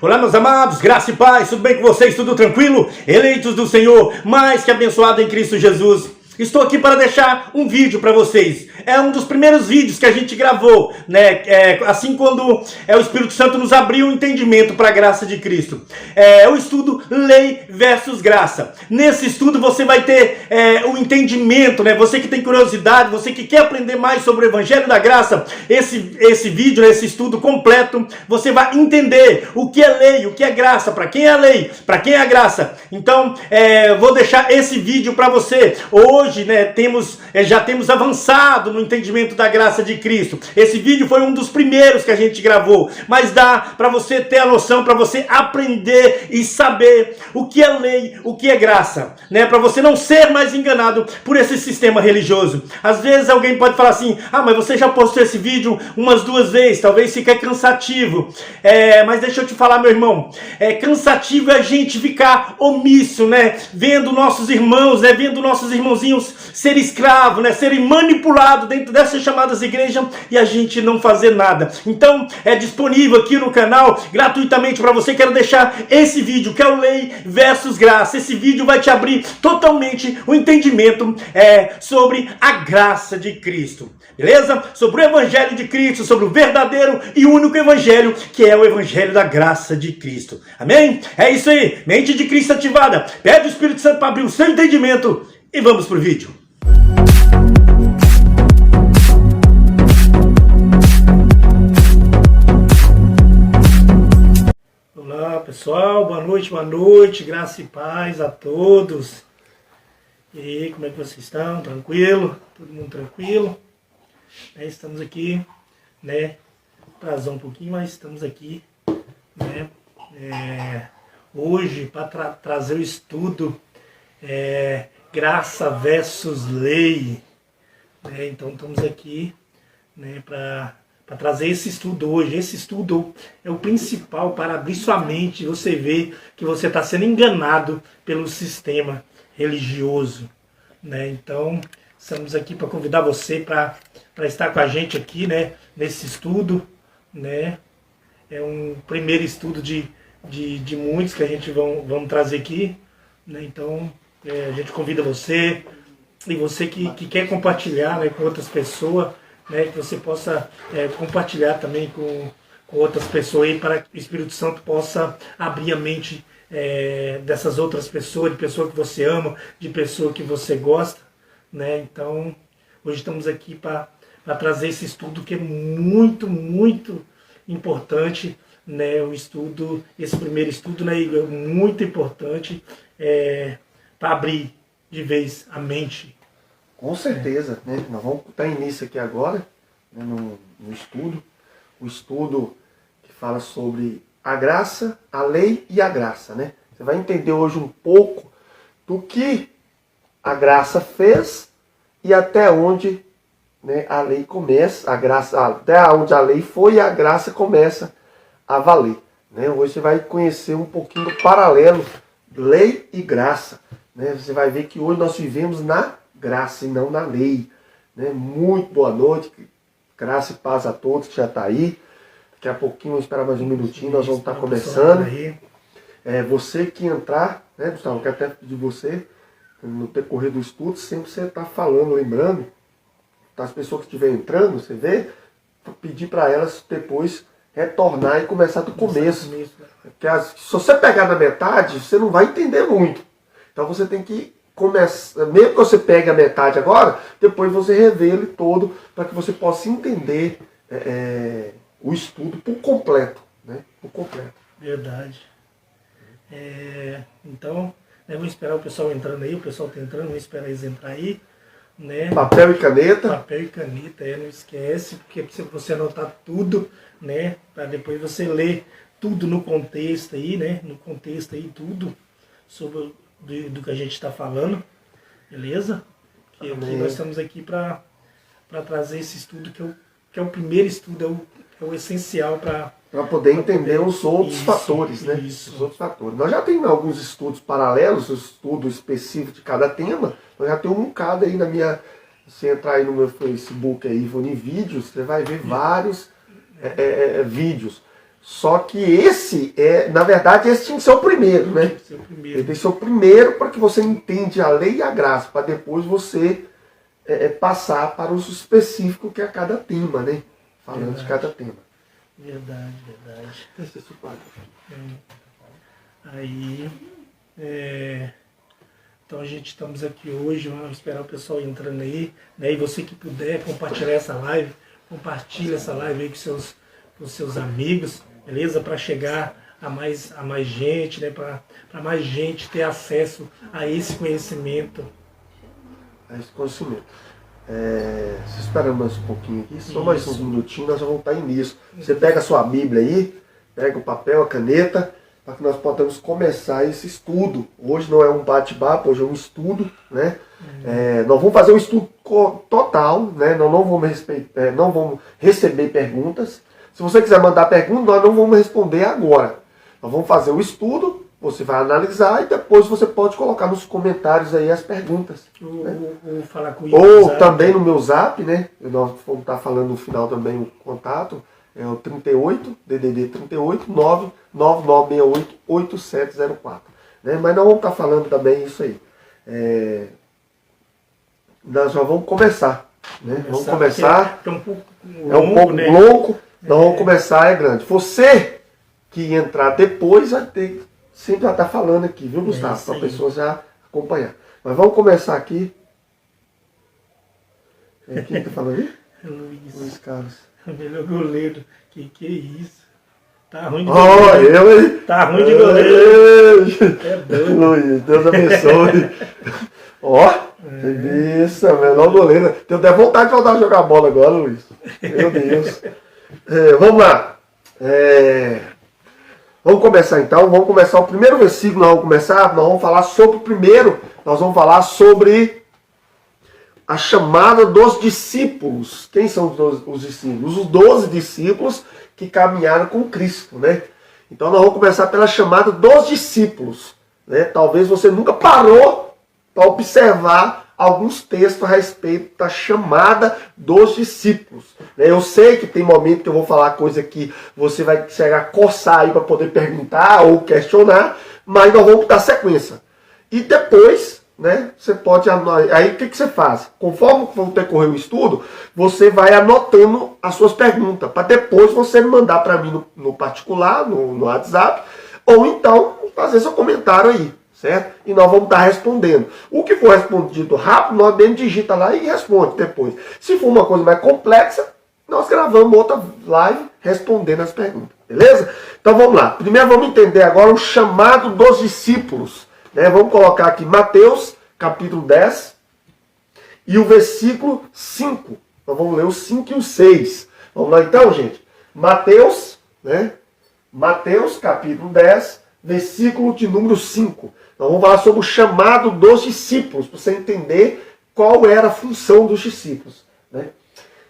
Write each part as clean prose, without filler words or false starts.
Olá, meus amados, graça e paz, tudo bem com vocês? Tudo tranquilo? Eleitos do Senhor, mais que abençoado em Cristo Jesus. Estou aqui para deixar um vídeo para vocês. É um dos primeiros vídeos que a gente gravou, né? Assim quando o Espírito Santo nos abriu o entendimento para a graça de Cristo. É o estudo Lei versus Graça. Nesse estudo você vai ter o entendimento, né? Você que tem curiosidade, você que quer aprender mais sobre o Evangelho da Graça, esse vídeo, esse estudo completo, você vai entender o que é lei, o que é graça, para quem é a lei, para quem é a graça. Então, vou deixar esse vídeo para você. Hoje, né, já temos avançado no entendimento da graça de Cristo. Esse vídeo foi um dos primeiros que a gente gravou, mas dá para você ter a noção, para você aprender e saber o que é lei, o que é graça, né? Para você não ser mais enganado por esse sistema religioso. Às vezes alguém pode falar assim: ah, mas você já postou esse vídeo umas 2 vezes, talvez fique cansativo. Mas deixa eu te falar, meu irmão, cansativo é a gente ficar omisso, né? Vendo nossos irmãos, né? Vendo nossos irmãozinhos ser escravo, né? Serem manipulados dentro dessas chamadas igrejas e a gente não fazer nada. Então é disponível aqui no canal gratuitamente para você. Quero deixar esse vídeo que é o Lei versus Graça. Esse vídeo vai te abrir totalmente o entendimento sobre a graça de Cristo, beleza? Sobre o Evangelho de Cristo, sobre o verdadeiro e único Evangelho, que é o Evangelho da graça de Cristo. Amém? É isso aí, mente de Cristo ativada. Pede o Espírito Santo para abrir o seu entendimento e vamos pro vídeo. Olá pessoal, boa noite, graça e paz a todos. E aí, como é que vocês estão? Tranquilo? Todo mundo tranquilo? Estamos aqui, né? Atrasou um pouquinho, mas estamos aqui, né? Hoje para trazer o estudo graça versus lei, né? Então estamos aqui, né, para trazer esse estudo hoje. Esse estudo é o principal para abrir sua mente e você ver que você está sendo enganado pelo sistema religioso, né? Então estamos aqui para convidar você para estar com a gente aqui, né, nesse estudo, né? É um primeiro estudo de muitos que a gente vamos trazer aqui, né? Então a gente convida você, e você que quer compartilhar, né, com outras pessoas, né, que você possa compartilhar também com outras pessoas aí, para que o Espírito Santo possa abrir a mente dessas outras pessoas, de pessoa que você ama, de pessoa que você gosta, né? Então hoje estamos aqui para trazer esse estudo que é muito, muito importante, né? Esse primeiro estudo, né, é muito importante para abrir de vez a mente. Com certeza, né? Nós vamos dar início aqui agora, né, no estudo. O estudo que fala sobre a graça, a lei e a graça, né? Você vai entender hoje um pouco do que a graça fez e até onde, né, a lei começa, a graça, até onde a lei foi e a graça começa a valer, né? Hoje você vai conhecer um pouquinho do paralelo lei e graça, né? Você vai ver que hoje nós vivemos na graça e não na lei, né? Muito boa noite, graça e paz a todos que já está aí. Daqui a pouquinho, vamos esperar mais um minutinho, nós vamos estar começando. Você que entrar, né, Gustavo, eu quero até pedir você, no decorrer do estudo, sempre você está falando, lembrando, das pessoas que estiverem entrando, você vê, pedir para elas depois retornar e começar do começo. Porque se você pegar na metade, você não vai entender muito. Então você tem que começar, mesmo que você pegue a metade agora, depois você revê ele todo, para que você possa entender o estudo por completo, né? Por completo. Verdade. Então, vamos esperar o pessoal entrando aí, o pessoal está entrando, vamos esperar eles entrar aí, né? Papel e caneta. Papel e caneta, não esquece, porque precisa você anotar tudo, né? Para depois você ler tudo no contexto aí, né? No contexto aí, tudo sobre do que a gente está falando, beleza? Que nós estamos aqui para trazer esse estudo que é o primeiro estudo, é o essencial para poder entender os outros fatores, né? Isso. Os outros fatores. Nós já temos alguns estudos paralelos, estudo específico de cada tema. Nós já temos um bocado aí na minha. Se entrar aí no meu Facebook aí, Ivone Vídeos, você vai ver vários vídeos. Só que esse, na verdade, esse tinha que ser o primeiro, né? Ele tem que ser o primeiro para que você entenda a lei e a graça, para depois você passar para o específico que é cada tema, né? Falando de cada tema. Verdade. Esse é o quadro. Aí, então a gente estamos aqui hoje, vamos esperar o pessoal entrando aí, né? E você que puder compartilhar essa live, compartilha essa live aí com seus amigos, beleza? Para chegar a mais gente, né? Para mais gente ter acesso a esse conhecimento. A esse conhecimento. Você espera mais um pouquinho aqui, só mais uns minutinhos, nós vamos estar nisso. Você pega a sua Bíblia aí, pega o papel, a caneta, para que nós possamos começar esse estudo. Hoje não é um bate-papo, hoje é um estudo, né? Nós vamos fazer um estudo total, né? Nós não vamos receber perguntas. Se você quiser mandar pergunta, nós não vamos responder agora. Nós vamos fazer o estudo, você vai analisar e depois você pode colocar nos comentários aí as perguntas. Ou falar com o Ou também no meu zap, né? Nós vamos estar falando no final também o contato. É o 38, DDD 38 99968 8704. Né? Mas nós vamos estar falando também isso aí. Nós já vamos começar. Né? Vamos começar. É um pouco longo. Nós vamos começar, grande. Você que entrar depois vai ter sempre vai estar falando aqui, viu, Gustavo? Para a pessoa já acompanhar. Mas vamos começar aqui. Quem está falando aí? Luiz Carlos. O melhor goleiro. Que é isso? Tá ruim de goleiro. Tá ruim de goleiro. É doido. Luiz, Deus abençoe. Isso, melhor goleiro. Tenho até vontade de voltar a jogar bola agora, Luiz. Meu Deus. Vamos lá. Vamos começar então. Vamos começar o primeiro versículo. Nós vamos falar sobre o primeiro. Nós vamos falar sobre a chamada dos discípulos. Quem são os discípulos? Os 12 discípulos que caminharam com Cristo, né? Então nós vamos começar pela chamada dos discípulos, né? Talvez você nunca parou para observar alguns textos a respeito da chamada dos discípulos. Eu sei que tem momento que eu vou falar coisa que você vai chegar a coçar aí para poder perguntar ou questionar, mas nós vamos dar sequência. E depois, né, você pode anotar. Aí o que você faz? Conforme for decorrer o estudo, você vai anotando as suas perguntas, para depois você mandar para mim no particular, no WhatsApp, ou então fazer seu comentário aí, certo? E nós vamos estar respondendo. O que for respondido rápido, nós mesmo digita lá e responde depois. Se for uma coisa mais complexa, nós gravamos outra live respondendo as perguntas, beleza? Então vamos lá. Primeiro vamos entender agora o chamado dos discípulos. Vamos colocar aqui Mateus, capítulo 10, e o versículo 5. Nós vamos ler o 5 e o 6. Vamos lá então, gente? Mateus, Mateus, capítulo 10, versículo de número 5. Nós vamos falar sobre o chamado dos discípulos, para você entender qual era a função dos discípulos.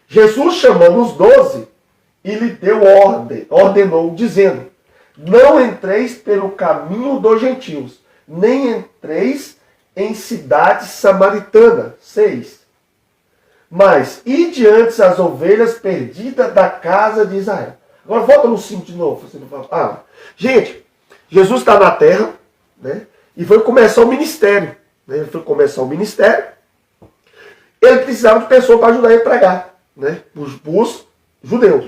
Jesus, chamando os 12, e lhe deu ordenou, dizendo: não entreis pelo caminho dos gentios, nem entreis em cidade samaritana. 6. Mas ide antes as ovelhas perdidas da casa de Israel. Agora volta no 5 de novo. Gente, Jesus está na terra, né, e foi começar o ministério. Ele foi começar o ministério. Ele precisava de pessoas para ajudar ele a pregar, né, os judeus.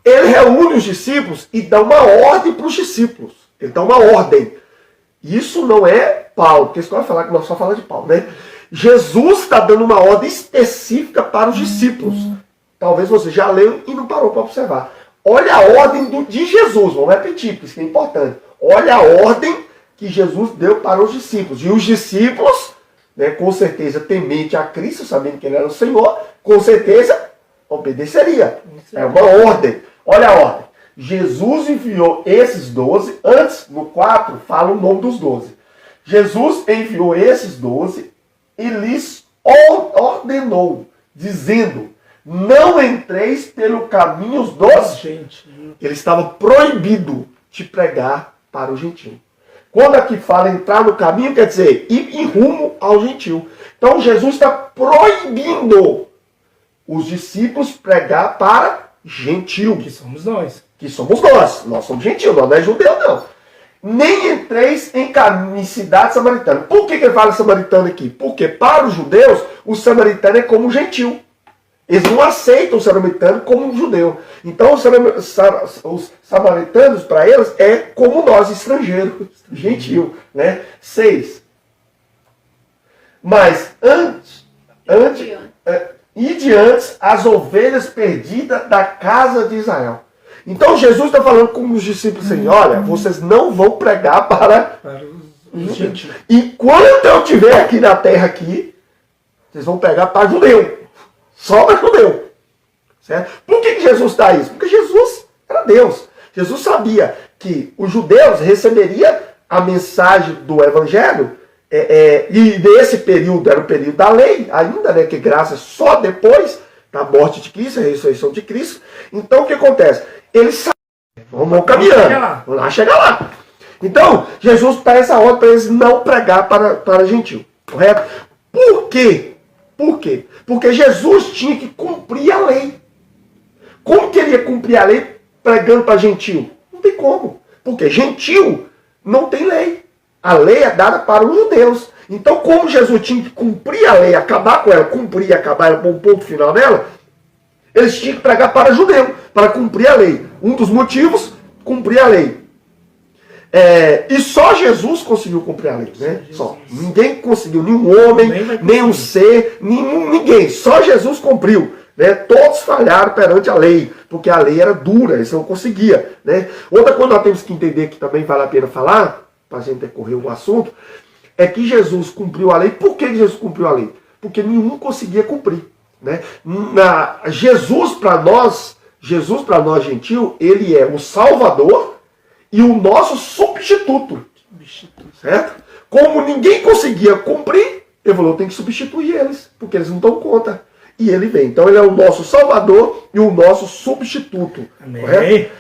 Ele reúne os discípulos e dá uma ordem para os discípulos. Ele dá uma ordem. Isso não é Paulo, porque você vai falar que nós só falamos de Paulo, né? Jesus está dando uma ordem específica para os discípulos. Talvez você já leu e não parou para observar. Olha a ordem de Jesus, vamos repetir, porque isso é importante. Olha a ordem que Jesus deu para os discípulos. E os discípulos, né, com certeza, temente a Cristo, sabendo que ele era o Senhor, com certeza obedeceria. É uma ordem. Olha a ordem. Jesus enviou esses 12, antes, no 4, fala o nome dos 12. Jesus enviou esses 12 e lhes ordenou, dizendo: não entreis pelo caminho dos gentios. Ele estava proibido de pregar para o gentio. Quando aqui fala entrar no caminho, quer dizer ir em rumo ao gentio. Então Jesus está proibindo os discípulos pregar para gentio. Que somos nós. que somos nós somos gentios, nós não é judeu não. Nem entreis em cidade samaritana. Por que ele fala samaritano aqui? Porque para os judeus, o samaritano é como um gentil. Eles não aceitam o samaritano como um judeu. Então os samaritanos, para eles, é como nós, estrangeiros, gentil. Né? 6. Mas ide antes as ovelhas perdidas da casa de Israel. Então Jesus está falando com os discípulos assim, olha, vocês não vão pregar para os gentios. Enquanto eu estiver aqui na terra aqui, vocês vão pregar para judeu. Só para judeu. Certo? Por que Jesus está isso? Porque Jesus era Deus. Jesus sabia que os judeus receberiam a mensagem do evangelho, e nesse período era o período da lei, ainda, né, que graças só depois da morte de Cristo, a ressurreição de Cristo. Então o que acontece? Eles sabem, vão caminhando, vão lá chegar lá. Então, Jesus dá essa ordem para eles não pregar para gentil. Correto? Por quê? Por quê? Porque Jesus tinha que cumprir a lei. Como que ele ia cumprir a lei pregando para gentil? Não tem como. Porque gentil não tem lei. A lei é dada para os judeus. Então, como Jesus tinha que cumprir a lei, acabar com ela, cumprir e acabar, era um ponto final nela, eles tinham que pregar para judeu, para cumprir a lei. Um dos motivos, cumprir a lei. E só Jesus conseguiu cumprir a lei. Né? Só. Ninguém conseguiu, nenhum homem, nenhum ser, ninguém. Só Jesus cumpriu. Né? Todos falharam perante a lei, porque a lei era dura, eles não conseguiam. Né? Outra coisa que nós temos que entender, que também vale a pena falar, para a gente decorrer o assunto, é que Jesus cumpriu a lei. Por que Jesus cumpriu a lei? Porque nenhum conseguia cumprir. Né? Jesus para nós gentil, ele é o Salvador e o nosso substituto. Certo? Como ninguém conseguia cumprir, ele falou, tem que substituir eles, porque eles não dão conta. E ele vem. Então ele é o nosso Salvador e o nosso substituto. Amém. Correto?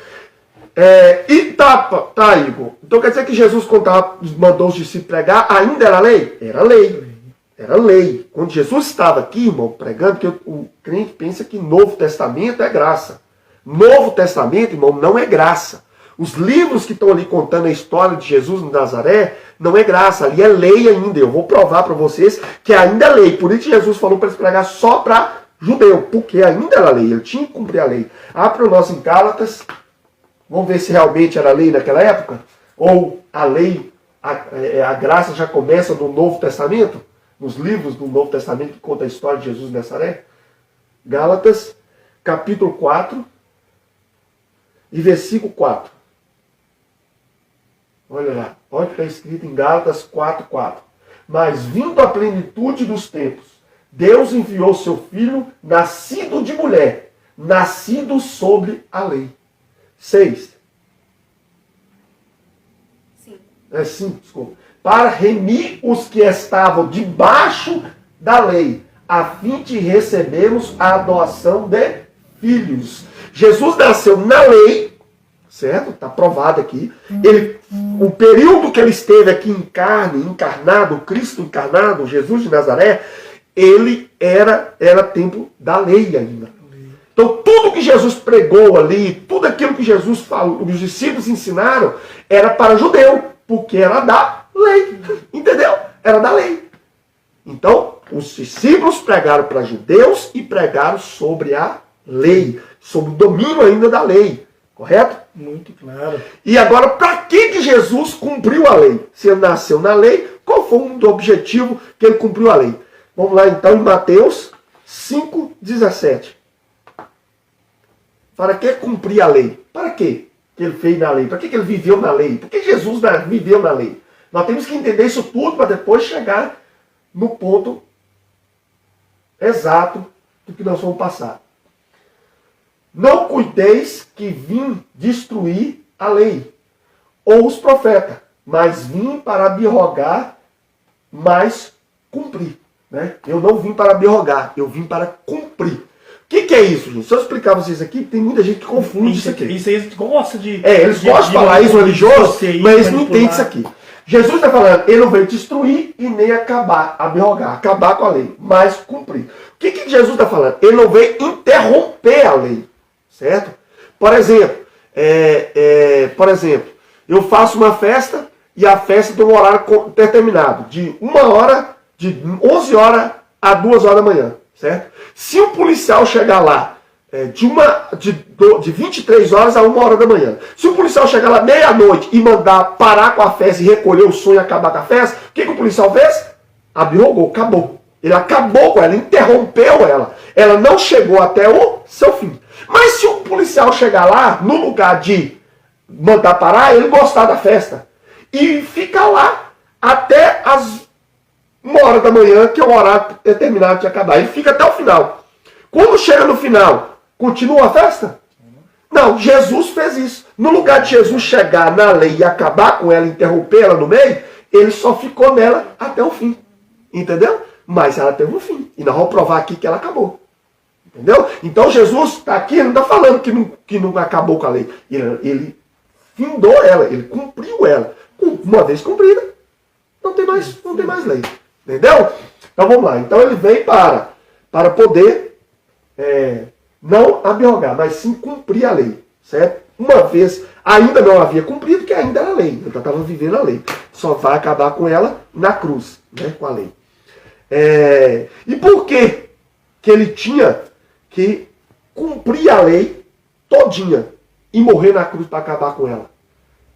Igor. Então quer dizer que Jesus, quando mandou os discípulos pregar, ainda era lei? Era lei. Era lei. Quando Jesus estava aqui, irmão, pregando, que o crente pensa que Novo Testamento é graça. Novo Testamento, irmão, não é graça. Os livros que estão ali contando a história de Jesus em Nazaré, não é graça, ali é lei ainda. Eu vou provar para vocês que ainda é lei. Por isso que Jesus falou para eles pregar só para judeu, porque ainda era lei, ele tinha que cumprir a lei. Abre o nosso em Gálatas, vamos ver se realmente era lei naquela época, ou a lei, a graça já começa no Novo Testamento, nos livros do Novo Testamento que conta a história de Jesus em Nazaré. Gálatas, capítulo 4 e versículo 4. Olha lá, olha o que está escrito em Gálatas 4:4. Mas vindo a plenitude dos tempos, Deus enviou seu Filho, nascido de mulher, nascido sobre a lei. 6. 5, desculpa. Para remir os que estavam debaixo da lei, a fim de recebermos a adoção de filhos. Jesus nasceu na lei, certo? Está provado aqui. O período que ele esteve aqui em carne, encarnado, Cristo encarnado, Jesus de Nazaré, ele era tempo da lei ainda. Então tudo que Jesus pregou ali, tudo aquilo que Jesus falou, os discípulos ensinaram, era para judeu, porque era da lei. Entendeu? Era da lei. Então, os discípulos pregaram para judeus e pregaram sobre a lei, sobre o domínio ainda da lei. Correto? Muito claro. E agora, para que Jesus cumpriu a lei? Se ele nasceu na lei, qual foi um objetivo que ele cumpriu a lei? Vamos lá então em Mateus 5:17. Para que cumprir a lei? Para que ele fez na lei? Para que ele viveu na lei? Por que Jesus viveu na lei? Nós temos que entender isso tudo para depois chegar no ponto exato do que nós vamos passar. Não cuideis que vim destruir a lei ou os profetas, mas vim para abrogar, mas cumprir. Né? Eu não vim para abrogar, eu vim para cumprir. O que é isso, gente? Se eu explicar pra vocês aqui, tem muita gente que confunde isso aqui. Isso aí eles gostam de... eles gostam de falar isso religioso, mas eles não entendem isso aqui. Jesus está falando, ele não veio destruir e nem abrogar, acabar com a lei, mas cumprir. O que Jesus está falando? Ele não veio interromper a lei, certo? Por exemplo, Por exemplo, eu faço uma festa e a festa tem um horário determinado, de 1h, de 11 horas a 2 horas da manhã, certo? Se um policial chegar lá de 23 horas a 1 hora da manhã, se o policial chegar lá meia-noite e mandar parar com a festa e recolher o som e acabar com a festa, o que o policial fez? Abrogou, acabou. Ele acabou com ela, interrompeu ela. Ela não chegou até o seu fim. Mas se o policial chegar lá, no lugar de mandar parar, ele gostar da festa. E fica lá até as 1 hora da manhã, que é o horário determinado de acabar. Ele fica até o final. Quando chega no final, continua a festa? Não, Jesus fez isso. No lugar de Jesus chegar na lei e acabar com ela, interromper ela no meio, ele só ficou nela até o fim. Entendeu? Mas ela teve um fim. E nós vamos provar aqui que ela acabou. Entendeu? Então Jesus está aqui, ele não está falando que não acabou com a lei. Ele findou ela, ele cumpriu ela. Uma vez cumprida, não tem mais lei. Entendeu? Então vamos lá. Então ele veio para poder não abrogar, mas sim cumprir a lei. Certo? Uma vez ainda não havia cumprido, que ainda era lei. Ele estava vivendo a lei. Só vai acabar com ela na cruz, né, com a lei. E por que ele tinha que cumprir a lei todinha e morrer na cruz para acabar com ela?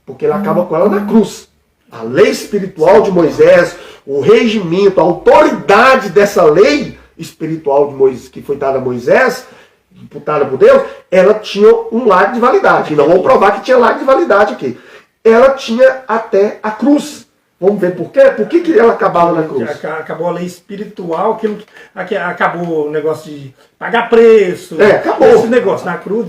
Porque ele acaba com ela na cruz. A lei espiritual de Moisés, o regimento, a autoridade dessa lei espiritual de Moisés, que foi dada a Moisés, imputada por Deus, ela tinha um largo de validade. E não vamos provar que tinha largo de validade aqui. Ela tinha até a cruz. Vamos ver por quê? Por que ela acabava na cruz? Acabou a lei espiritual, acabou o negócio de pagar preço. Acabou. Esse negócio na cruz,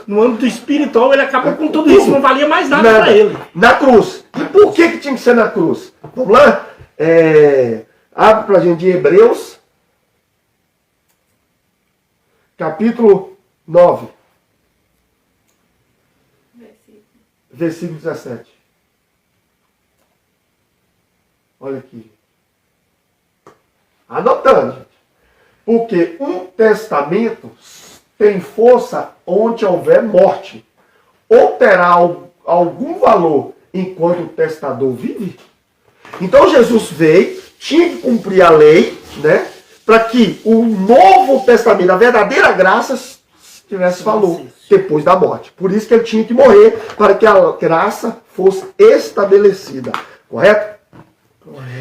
no âmbito espiritual, ele acabou com tudo isso, não valia mais nada para ele. Na cruz. E por que tinha que ser na cruz? Vamos lá? Abre pra gente de Hebreus, capítulo 9. Versículo 17. Olha aqui. Anotando, gente. Porque um testamento tem força onde houver morte. Ou terá algum valor enquanto o testador vive? Então Jesus veio, tinha que cumprir a lei, né? Para que o novo testamento, a verdadeira graça, tivesse valor depois da morte. Por isso que ele tinha que morrer, para que a graça fosse estabelecida. Correto?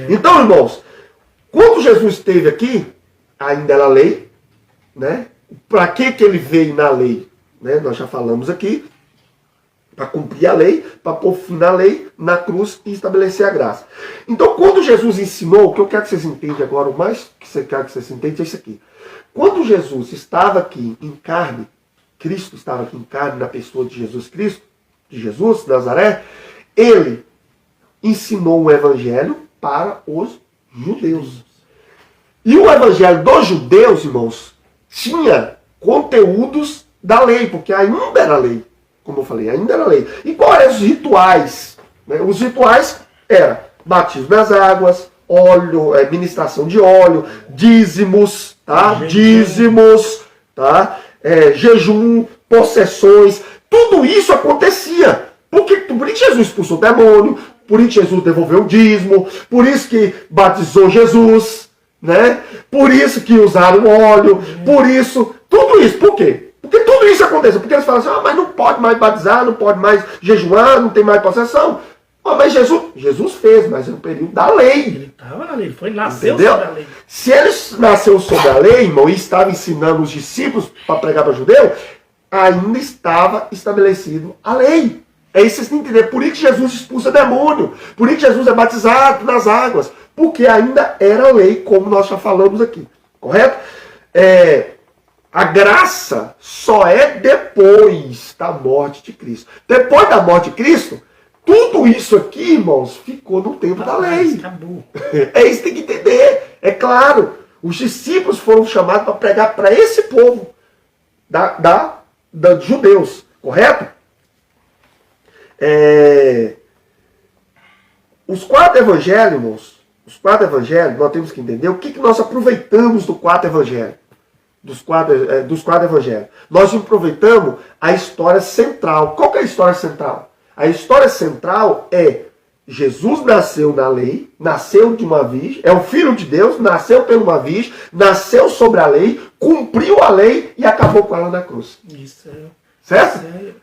Então, irmãos, quando Jesus esteve aqui, ainda era lei, né? Para que ele veio na lei? Né? Nós já falamos aqui, para cumprir a lei, para pôr fim na lei, na cruz e estabelecer a graça. Então, quando Jesus ensinou, o que eu quero que vocês entendam agora, o mais que você quer que vocês entendam é isso aqui. Quando Jesus estava aqui em carne, Cristo estava aqui em carne na pessoa de Jesus Cristo, de Jesus, de Nazaré, ele ensinou um evangelho para os judeus. E o evangelho dos judeus, irmãos, tinha conteúdos da lei, porque ainda era lei. Como eu falei, ainda era lei. E quais eram os rituais? Né? Os rituais eram batismo nas águas, óleo, ministração de óleo, dízimos, tá? Dízimos, tá? Jejum, possessões, tudo isso acontecia. Por que Jesus expulsou o demônio? Por isso que Jesus devolveu o dízimo, por isso que batizou Jesus, né? Por isso que usaram óleo, por isso, tudo isso. Por quê? Porque tudo isso aconteceu. Porque eles falam assim, mas não pode mais batizar, não pode mais jejuar, não tem mais possessão. Mas Jesus fez, mas no período da lei. Ele estava na lei, ele foi nasceu Entendeu? sobre a lei. Se ele nasceu sobre a lei, irmão, e estava ensinando os discípulos para pregar para judeu, ainda estava estabelecido a lei. É isso que vocês têm que entender. Por isso que Jesus expulsa demônio. Por isso que Jesus é batizado nas águas. Porque ainda era lei, como nós já falamos aqui. Correto? A graça só é depois da morte de Cristo. Depois da morte de Cristo, tudo isso aqui, irmãos, ficou no tempo da lei. Acabou. É isso que tem que entender. É claro. Os discípulos foram chamados para pregar para esse povo da judeus. Correto? Os 4 evangelhos, irmãos, nós temos que entender o que nós aproveitamos do 4 evangelhos. dos quatro evangelhos. Nós aproveitamos a história central. Qual que é a história central? A história central é Jesus nasceu na lei, nasceu de uma virgem, é o Filho de Deus, nasceu por uma virgem, nasceu sobre a lei, cumpriu a lei e acabou com ela na cruz. Isso. Certo? Isso.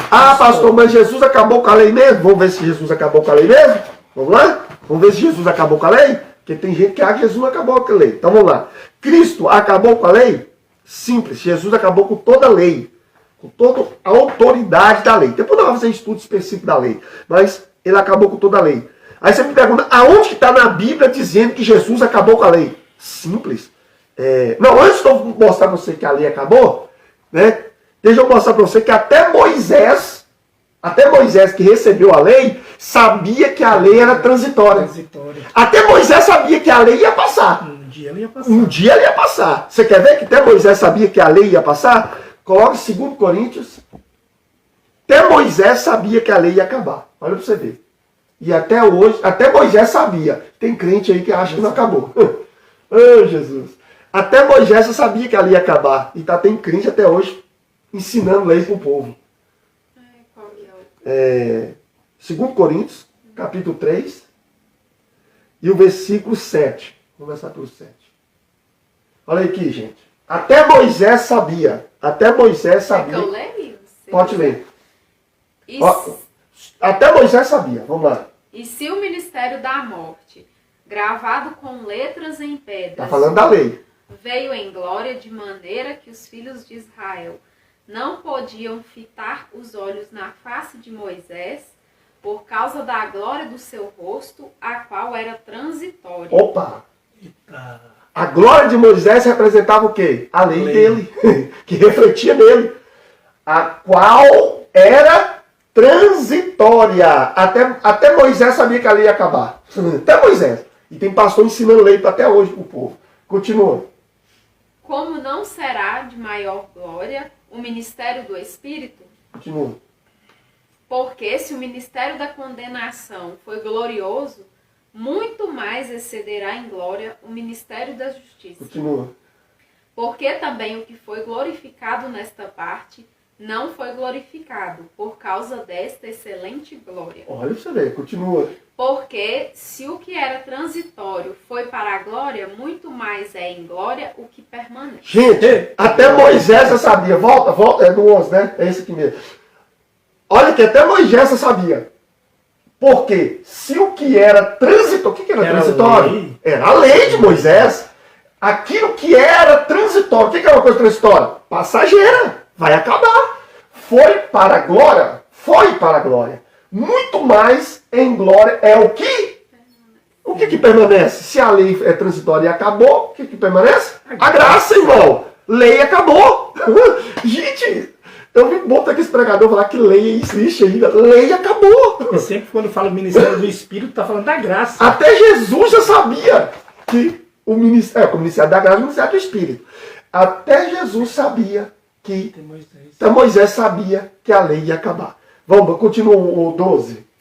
Ah, pastor, mas Jesus acabou com a lei mesmo? Vamos ver se Jesus acabou com a lei mesmo? Vamos lá? Vamos ver se Jesus acabou com a lei? Porque tem gente que acha que Jesus não acabou com a lei. Então vamos lá. Cristo acabou com a lei? Simples. Jesus acabou com toda a lei. Com toda a autoridade da lei. Depois nós vamos fazer estudo específico da lei. Mas ele acabou com toda a lei. Aí você me pergunta, aonde que está na Bíblia dizendo que Jesus acabou com a lei? Simples. Não, antes de eu mostrar para você que a lei acabou, né? Deixa eu mostrar para você que até Moisés que recebeu a lei, sabia que a lei era transitória. Até Moisés sabia que a lei ia passar. Um dia ele ia passar. Um dia ele ia passar. Você quer ver que até Moisés sabia que a lei ia passar? Coloque 2 Coríntios. Até Moisés sabia que a lei ia acabar. Olha para você ver. E até hoje, até Moisés sabia. Tem crente aí que acha que não acabou. Oh, Jesus. Até Moisés sabia que a lei ia acabar. E tem crente até hoje ensinando leis para o povo. 2 Coríntios, capítulo 3, e o versículo 7. Vamos começar pelo 7. Olha aqui, gente. Até Moisés sabia. Até Moisés sabia. Eu leio? Pode ler. E, Até Moisés sabia. Vamos lá. e se o ministério da morte, gravado com letras em pedras, Está falando da lei. veio em glória de maneira que os filhos de Israel não podiam fitar os olhos na face de Moisés por causa da glória do seu rosto, a qual era transitória. Opa! Eita. A glória de Moisés representava o quê? A lei dele, que refletia nele. A qual era transitória. Até Moisés sabia que a lei ia acabar. Até Moisés. E tem pastor ensinando lei até hoje para o povo. Continua. Como não será de maior glória o ministério do Espírito? Continua. Porque se o ministério da condenação foi glorioso, muito mais excederá em glória o ministério da justiça. Continua. Porque também o que foi glorificado nesta parte não foi glorificado por causa desta excelente glória. Olha pra você ver. Continua. Porque se o que era transitório foi para a glória, muito mais é em glória o que permanece. Gente, até Moisés já sabia. Volta. É no 11, né? É esse aqui mesmo. Olha que até Moisés já sabia. Porque se o que era transitório... O que era transitório? Lei. Era a lei de Moisés. Aquilo que era transitório. O que é uma coisa transitória? Passageira. Vai acabar. Foi para a glória. Foi para a glória. Muito mais em glória é o que? O que permanece? Se a lei é transitória e acabou, o que permanece? A graça, irmão. Lei acabou. Gente... Eu vi bom aqui esse pregador falar que lei existe ainda. Lei acabou. E sempre quando fala o ministério do Espírito, está falando da graça. Até Jesus já sabia que o ministério da graça é o ministério do Espírito. Até Jesus sabia que... Até Moisés sabia que a lei ia acabar. Vamos, continua o 12.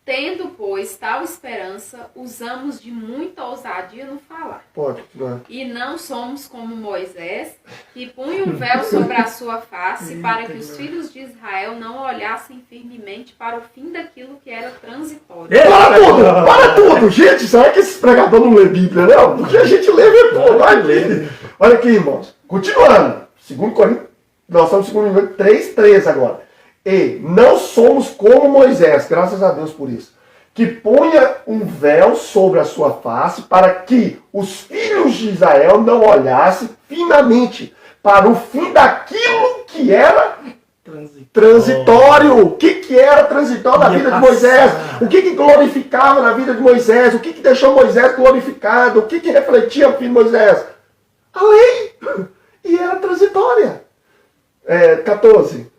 Tendo, pois, tal esperança, usamos de muita ousadia no falar. Pode continuar. E não somos como Moisés, que punha um véu sobre a sua face, para que os filhos de Israel não olhassem firmemente para o fim daquilo que era transitório. Para tudo! Gente, será que esses pregadores não lê Bíblia, não? Porque a gente lê mesmo, vai ler. Olha aqui, irmãos. Continuando. 2 Coríntios, nós estamos em 2 Coríntios 3:13 agora. E não somos como Moisés, graças a Deus por isso, que punha um véu sobre a sua face para que os filhos de Israel não olhassem finamente para o fim daquilo que era transitório. O que era transitório na vida de Moisés? O que glorificava na vida de Moisés? O que deixou Moisés glorificado? O que refletia o fim de Moisés? A lei. E era transitória. 14.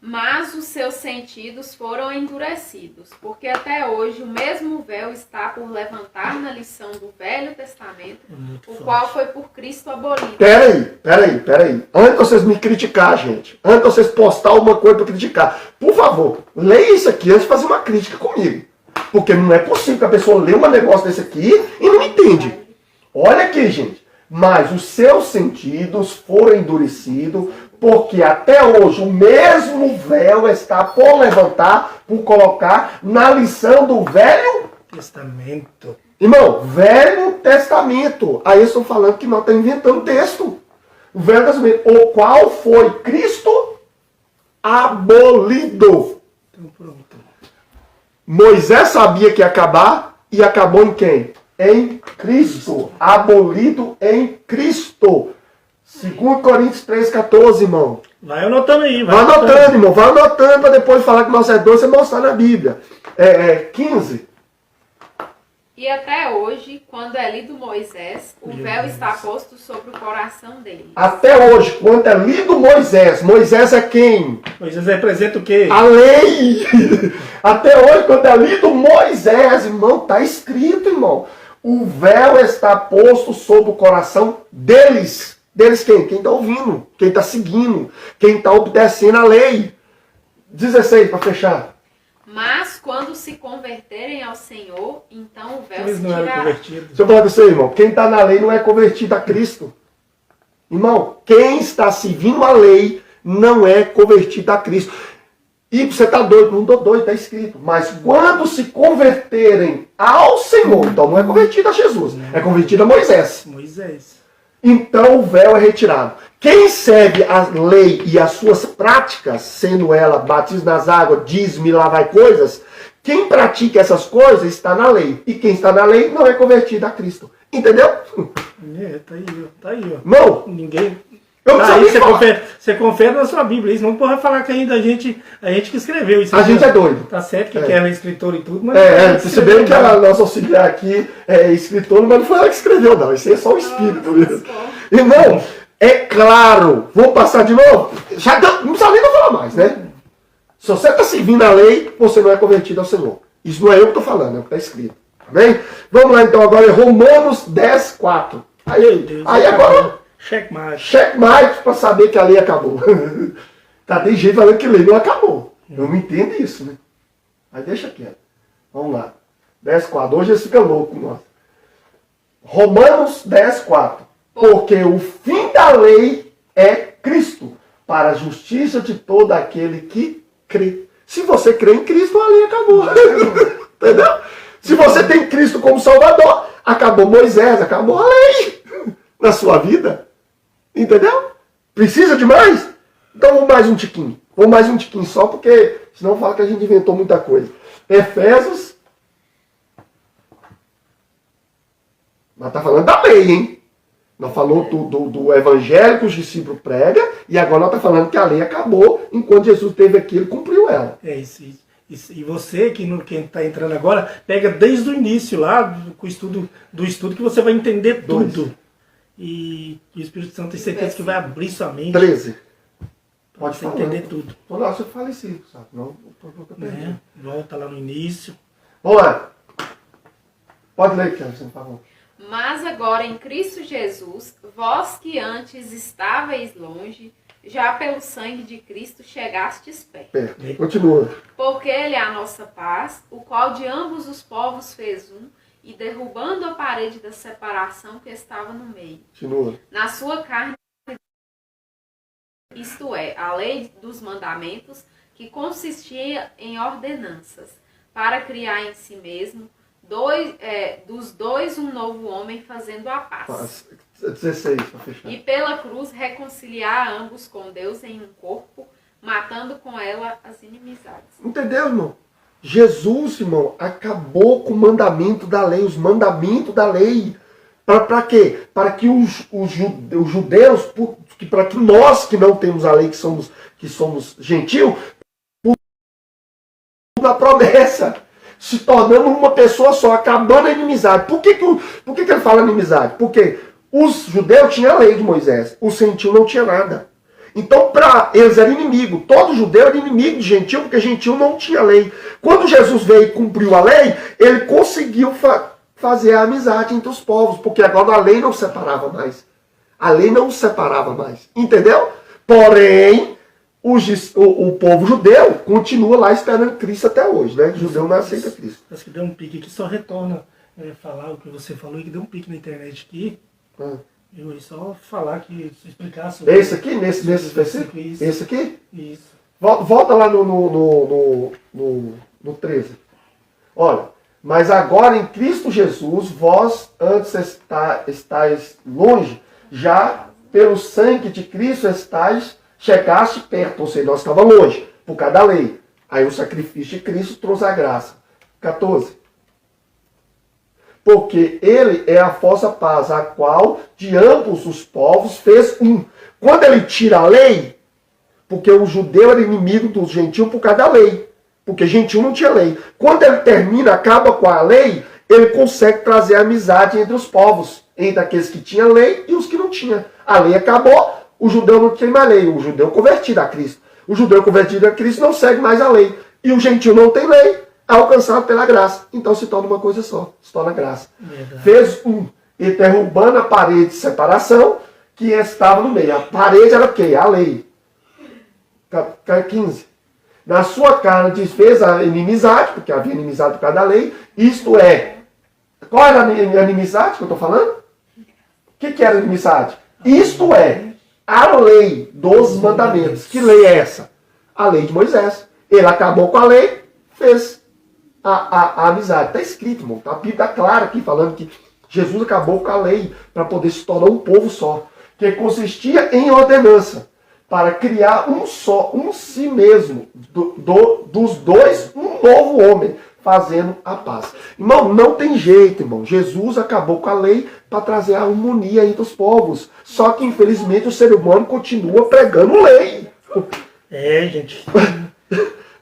Mas os seus sentidos foram endurecidos, porque até hoje o mesmo véu está por levantar na lição do Velho Testamento, o qual foi por Cristo abolido. Peraí. Antes de vocês me criticar, gente, antes de vocês postar alguma coisa para criticar, por favor, leia isso aqui antes de fazer uma crítica comigo. Porque não é possível que a pessoa lê um negócio desse aqui e não entende. Olha aqui, gente. mas os seus sentidos foram endurecidos, porque até hoje o mesmo véu está por levantar, por colocar na lição do Velho Testamento. Irmão, Velho Testamento. Aí eu estou falando que nós estamos inventando texto. O Velho Testamento, o qual foi Cristo abolido. Então pronto. Moisés sabia que ia acabar e acabou em quem? Em Cristo. Abolido em Cristo. 2 Coríntios 3,14, irmão. Vai anotando aí. Vai anotando, irmão. Vai anotando para depois falar que nós é dois, você mostrar na Bíblia. 15. E até hoje, quando é lido Moisés, o véu está posto sobre o coração dele. Até hoje, quando é lido Moisés, Moisés é quem? Moisés representa o quê? A lei! Até hoje, quando é lido Moisés, irmão, está escrito, irmão. O véu está posto sobre o coração deles. Deles quem? Quem está ouvindo, quem está seguindo, quem está obedecendo a lei. 16, para fechar. Mas quando se converterem ao Senhor, então o véu Eles se não eram tirará. convertidos. Deixa eu falar com você, irmão. Quem está na lei não é convertido a Cristo. Irmão, quem está seguindo a lei não é convertido a Cristo. E você está doido? Não estou doido, está escrito. Mas quando se converterem ao Senhor, então não é convertido a Jesus, é convertido a Moisés. Moisés. Então o véu é retirado. Quem segue a lei e as suas práticas, sendo ela batismo nas águas, dízimo, lavar coisas, quem pratica essas coisas está na lei. E quem está na lei não é convertido a Cristo. Entendeu? Tá aí, ó. Tá aí, ó. Não. Ninguém. Eu não Tá sabia aí, você falar. você confere na sua Bíblia. Isso não pode falar que ainda a gente que escreveu isso. A gente é doido. Tá certo que É. era escritor e tudo, mas. Você vê que a nossa auxiliar aqui é escritora, mas não foi ela que escreveu, não. Isso aí é só o espírito mesmo. Irmão, é claro. Vou passar de novo. Já deu, não precisa nem falar mais, né? Se você está seguindo a lei, você não é convertido ao Senhor. Isso não é eu que estou falando, é o que está escrito. Amém? Vamos lá então agora, Romanos 10, 4. Aí agora, Checkmate. checkmate para saber que a lei acabou. Tá, tem gente falando que a lei não acabou. Eu não entendo isso, né? Mas deixa quieto. Vamos lá. 10, 4. Hoje eles ficam loucos, nossa. Romanos 10, 4. Porque o fim da lei é Cristo, para a justiça de todo aquele que crê. Se você crê em Cristo, a lei acabou. Entendeu? Se você tem Cristo como Salvador, acabou Moisés, acabou a lei na sua vida. Entendeu? Precisa de mais? Então vamos mais um tiquinho. Vamos mais um tiquinho só, porque senão fala que a gente inventou muita coisa. Efésios. Mas tá falando da lei, hein? Nós falamos do evangelho que os discípulos pregam, e agora nós estamos falando que a lei acabou, enquanto Jesus esteve aqui, ele cumpriu ela. É isso. E você, quem está entrando agora, pega desde o início lá, do estudo que você vai entender tudo. E o Espírito Santo tem certeza que vai abrir sua mente. 13. Pra Pode você falar. entender tudo. Toda hora você fala isso, sabe? Não, Né? Volta lá no início. Vamos lá. Pode ler, Kelly, por favor. Mas agora em Cristo Jesus, vós que antes estáveis longe, já pelo sangue de Cristo chegastes perto. Perto. Continua. Porque ele é a nossa paz, o qual de ambos os povos fez um, e derrubando a parede da separação que estava no meio. Continua. Na sua carne, isto é, a lei dos mandamentos, que consistia em ordenanças, para criar em si mesmo dos dois um novo homem, fazendo a paz. 16, para fechar. E pela cruz reconciliar ambos com Deus em um corpo, matando com ela as inimizades. Entendeu, irmão? Jesus, irmão, acabou com o mandamento da lei, os mandamentos da lei. Para quê? Para que os judeus, para que nós que não temos a lei, que somos gentil, a promessa, se tornando uma pessoa só, acabando a inimizade. Por que ele fala inimizade? Porque os judeus tinham a lei de Moisés, o gentil não tinha nada. Então, para eles era inimigo. Todo judeu era inimigo de gentil, porque gentil não tinha lei. Quando Jesus veio e cumpriu a lei, ele conseguiu fazer a amizade entre os povos, porque agora a lei não separava mais. A lei não separava mais. Entendeu? Porém, o povo judeu continua lá esperando Cristo até hoje, né? O judeu não aceita Cristo. Acho que deu um pique aqui, só retorna falar o que você falou, que deu um pique na internet aqui. Eu ia só falar que, se explicar sobre Esse aqui, nesse versículo? Isso. Esse aqui? Isso. Volta lá no 13. Olha, mas agora em Cristo Jesus, vós antes estáis longe, já pelo sangue de Cristo chegaste perto, ou seja, nós estávamos longe, por causa da lei. Aí o sacrifício de Cristo trouxe a graça. 14. Porque ele é a falsa paz, a qual de ambos os povos fez um. Quando ele tira a lei, porque o judeu era inimigo do gentil por causa da lei. Porque gentil não tinha lei. Quando ele termina, acaba com a lei, ele consegue trazer amizade entre os povos. Entre aqueles que tinham lei e os que não tinham. A lei acabou, o judeu não tem mais lei. O judeu convertido a Cristo. O judeu convertido a Cristo não segue mais a lei. E o gentil não tem lei, alcançado pela graça. Então se torna uma coisa só. Se torna graça. Verdade. Fez um, e derrubando a parede de separação que estava no meio. A parede era o quê? A lei. 15. Na sua carne desfez a inimizade, porque havia inimizade por causa da lei. Isto é, qual era a inimizade que eu estou falando? O que era a inimizade? Isto é, a lei dos mandamentos. Que lei é essa? A lei de Moisés. Ele acabou com a lei, fez a amizade. Está escrito, irmão. A Bíblia está clara aqui, falando que Jesus acabou com a lei para poder se tornar um povo só. Que consistia em ordenança. Para criar um si mesmo, dos dois, um novo homem, fazendo a paz. Irmão, não tem jeito, irmão. Jesus acabou com a lei para trazer a harmonia entre os povos. Só que, infelizmente, o ser humano continua pregando lei. Gente.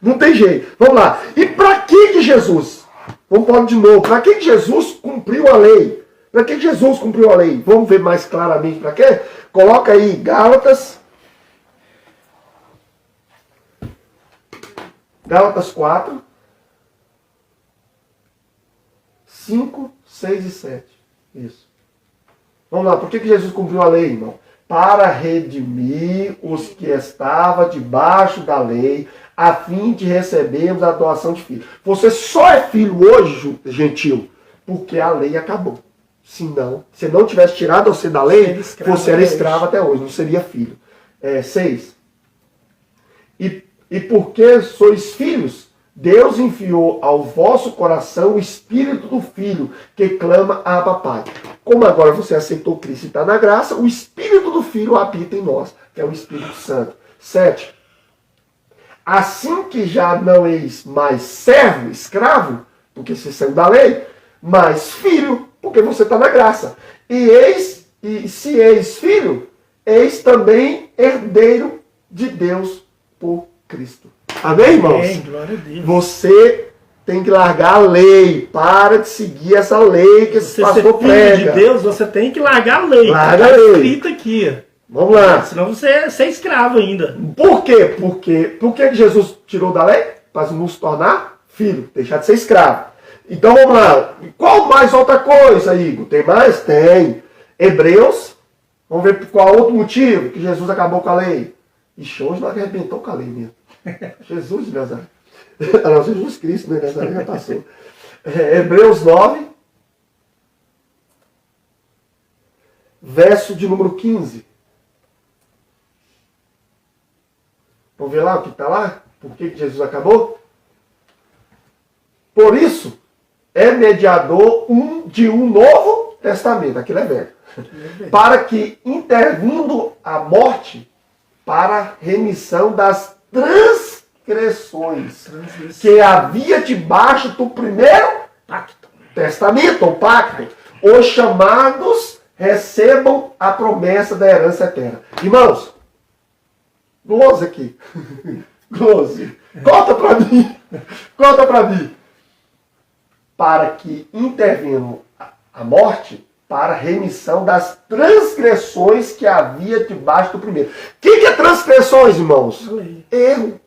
Não tem jeito. Vamos lá. E para que Jesus? Vamos falar de novo. Para que Jesus cumpriu a lei? Para que Jesus cumpriu a lei? Vamos ver mais claramente para quê? Coloca aí Gálatas 4, 5, 6 e 7. Isso. Vamos lá. Por que Jesus cumpriu a lei, irmão? Para redimir os que estavam debaixo da lei, a fim de recebermos a doação de filho. Você só é filho hoje, gentil, porque a lei acabou. Se não tivesse tirado você da lei, você era escravo até hoje, não seria filho. 6. E porque sois filhos, Deus enviou ao vosso coração o Espírito do Filho, que clama Abba Pai. Como agora você aceitou Cristo e está na graça, o Espírito do Filho habita em nós, que é o Espírito Santo. 7. Assim que já não eis mais servo, escravo, porque você saiu da lei, mas filho, porque você está na graça. E se eis filho, eis também herdeiro de Deus por Cristo. Amém, irmãos? Amém, glória a Deus. Você tem que largar a lei. Para de seguir essa lei que esse pastor prega. Filho de Deus, você tem que largar a lei. Larga a Está lei. escrito aqui. Vamos lá. Senão você é escravo ainda. Por quê? Por que Jesus tirou da lei? Para nos tornar filho, deixar de ser escravo. Então vamos lá. Qual mais outra coisa, Igor? Tem mais? Tem. Hebreus. Vamos ver qual outro motivo que Jesus acabou com a lei. Ixi, hoje não arrebentou com a lei mesmo. Jesus de Nazaré. Ah, não, Jesus Cristo, né? Nazaré já passou. Hebreus 9, verso de número 15. Vamos ver lá o que está lá? Por que Jesus acabou? Por isso, é mediador de um novo testamento. Aquilo é velho. Para que, intervindo a morte, para remissão das transgressões que havia debaixo do primeiro testamento, ou pacto, os chamados recebam a promessa da herança eterna. Irmãos, glose aqui. Glose. Conta para mim. Conta para mim. Para que, intervindo a morte, para a remissão das transgressões que havia debaixo do primeiro. O que é transgressões, irmãos? Erro.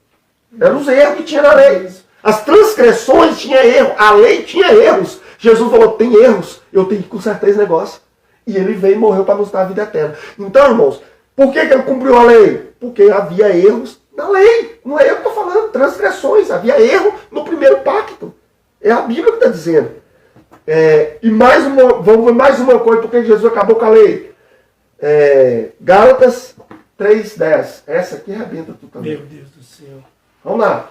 Eram os erros que tinha na lei. As transgressões tinham erro. A lei tinha erros. Jesus falou, tem erros. Eu tenho que consertar esse negócio. E ele veio e morreu para nos dar a vida eterna. Então, irmãos, por que ele cumpriu a lei? Porque havia erros na lei. Não é eu que estou falando. Transgressões. Havia erro no primeiro pacto. É a Bíblia que está dizendo. E vamos ver mais uma coisa, porque Jesus acabou com a lei. Gálatas 3:10. Essa aqui arrebenta tu também. Meu Deus do céu. Vamos lá.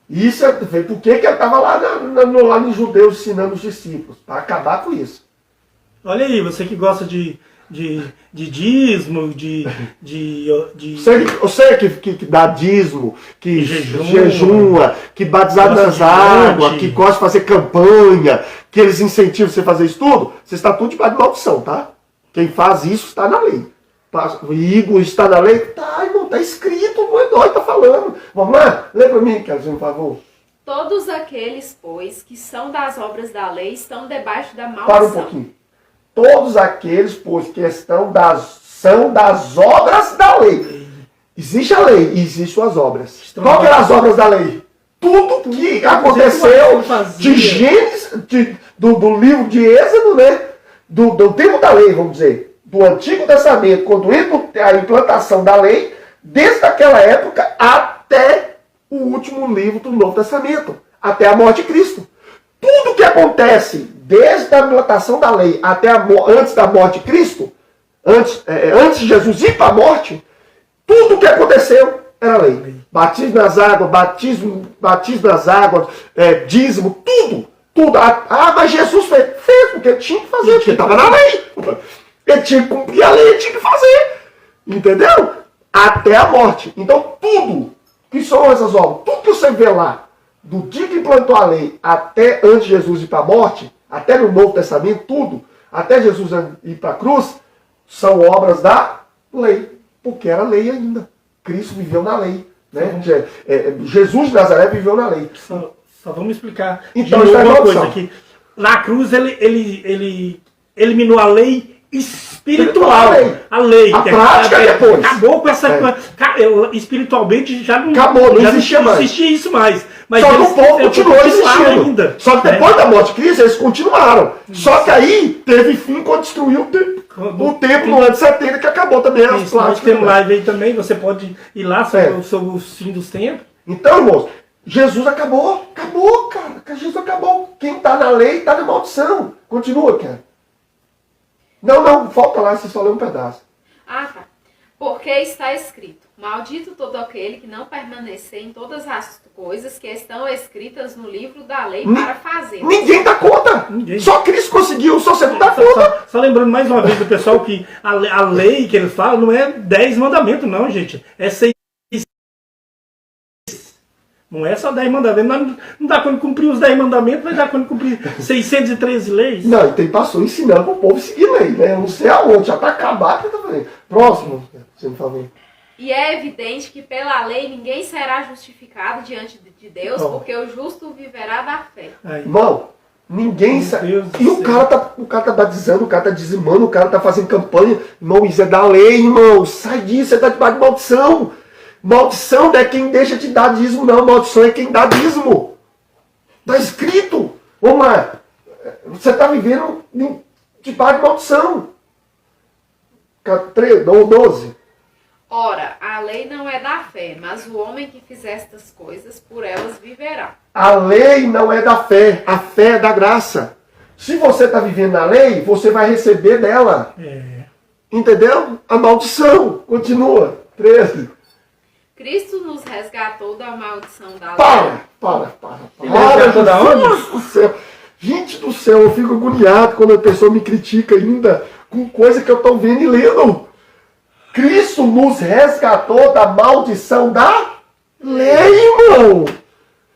Isso é por que ele estava lá nos judeus ensinando os discípulos? Para acabar com isso. Olha aí, você que gosta de dízimo, Você que dá dízimo, que jejua, que batizado nas águas, que gosta de fazer campanha, que eles incentivam você a fazer isso tudo, você está tudo debaixo de maldição, tá? Quem faz isso está na lei. O Igor está na lei? Tá, irmão, tá escrito, não é nós, tá falando. Vamos lá? Lê para mim, Kelzinho, por favor. Todos aqueles, pois, que são das obras da lei, estão debaixo da maldição. Para um pouquinho. Todos aqueles, pois, que são das obras da lei. Existe a lei e existem suas obras. Qual que eram as obras da lei? Tudo que aconteceu de Gênesis, do livro de Êxodo, né? Do tempo da lei, vamos dizer. Do Antigo Testamento, quando entra a implantação da lei, desde aquela época até o último livro do Novo Testamento, até a morte de Cristo. Tudo que acontece desde a implantação da lei até antes da morte de Cristo, antes de Jesus ir para a morte, tudo que aconteceu era lei. Batismo nas águas, batismo nas águas, dízimo, tudo. Mas Jesus fez porque ele tinha que fazer, porque estava na lei. Ele tinha que cumprir a lei, ele tinha que fazer. Entendeu? Até a morte. Então tudo que são essas obras, tudo que você vê lá, do dia que implantou a lei até antes de Jesus ir para a morte, até no Novo Testamento, tudo, até Jesus ir para a cruz, são obras da lei. Porque era lei ainda. Cristo viveu na lei. Né? Jesus de Nazaré viveu na lei. Só vamos explicar então, de novo uma coisa aqui. Na cruz ele eliminou a lei espiritual. A lei. A prática depois. Acabou com essa... Espiritualmente já não... Acabou, não já existia mais. Não existia isso mais. Mas só que o povo continuou existindo. Ainda, só que depois da morte de Cristo, eles continuaram. Só que aí teve fim quando destruiu o templo no ano de 70, que acabou também as plásticas. Nós temos live aí também, você pode ir lá sobre o fim dos tempos. Então, irmãos, Jesus acabou, cara. Jesus acabou. Quem está na lei está na maldição. Continua, cara. Não, falta lá, você só lê um pedaço. Ah, tá. Porque está escrito: maldito todo aquele que não permanecer em todas as coisas que estão escritas no livro da lei para fazer. Ninguém dá conta. Ninguém. Só Cristo conseguiu, só você não dá conta. Só lembrando mais uma vez do pessoal que a lei que eles falam não é 10 mandamentos, não, gente. É 6. Não é só 10 mandamentos. Não dá quando cumprir os 10 mandamentos, vai dar quando cumprir 613 leis. Não, e tem pastor ensinando para o povo seguir lei, né? Eu não sei aonde, já está acabado. Próximo, você me falou. E é evidente que pela lei ninguém será justificado diante de Deus, porque o justo viverá da fé. Irmão, ninguém sabe. E o cara tá batizando, o cara tá dizimando, o cara tá fazendo campanha. Irmão, isso é da lei, irmão. Sai disso, você tá debaixo de maldição. Maldição não é quem deixa de dar dízimo, não. Maldição é quem dá dízimo. Está escrito. Vamos lá. Você está vivendo debaixo de maldição. 12. Ora, a lei não é da fé, mas o homem que fizer estas coisas, por elas viverá. A lei não é da fé. A fé é da graça. Se você está vivendo na lei, você vai receber dela. Entendeu? A maldição. Continua. 13. Cristo nos resgatou da maldição da lei. Para. Da onde? Do céu. Gente do céu, eu fico agoniado quando a pessoa me critica ainda com coisa que eu estou vendo e lendo. Cristo nos resgatou da maldição da lei, irmão.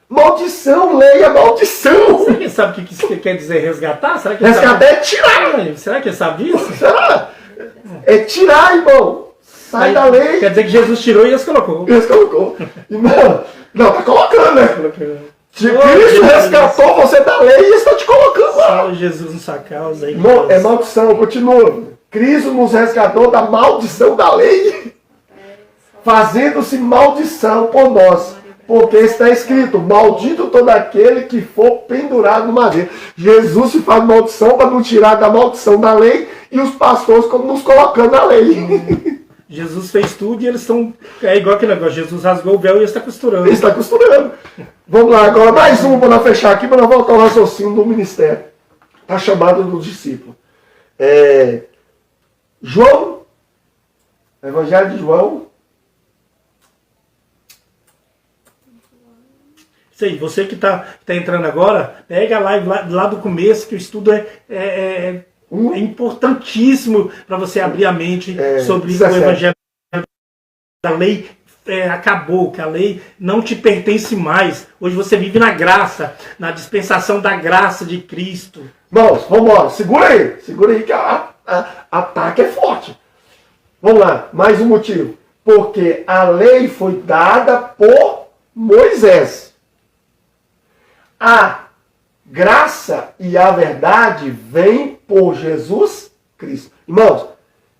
Maldição, lei é maldição. Será que ele sabe o que isso quer dizer resgatar? Será que resgatar é tirar. Será que ele sabe disso? Será? É tirar, irmão. Sai da lei. Quer dizer que Jesus tirou e eles colocou. Irmão, não, tá colocando, né? Se Cristo resgatou você da lei, ele está te colocando lá. Fala Jesus na sua causa aí. Irmão, é maldição, continua. Cristo nos resgatou da maldição da lei, fazendo-se maldição por nós. Porque está escrito: maldito todo aquele que for pendurado no madeiro. Jesus se faz maldição para nos tirar da maldição da lei e os pastores nos colocando na lei. Jesus fez tudo e eles estão... É igual aquele negócio, Jesus rasgou o véu e ele está costurando. Ele está costurando. Vamos lá, agora mais um para nós fechar aqui, para nós voltar ao raciocínio do ministério. Está chamado dos discípulos. João Evangelho de João. Isso aí, você que tá entrando agora, pega a live lá do começo, que o estudo é importantíssimo para você abrir a mente sobre 17. o Evangelho. A lei acabou, que a lei não te pertence mais. Hoje você vive na graça, na dispensação da graça de Cristo. Irmãos, vamos embora. Segura aí que a ataque é forte. Vamos lá, mais um motivo. Porque a lei foi dada por Moisés. A graça e a verdade vêm por Jesus Cristo. Irmãos,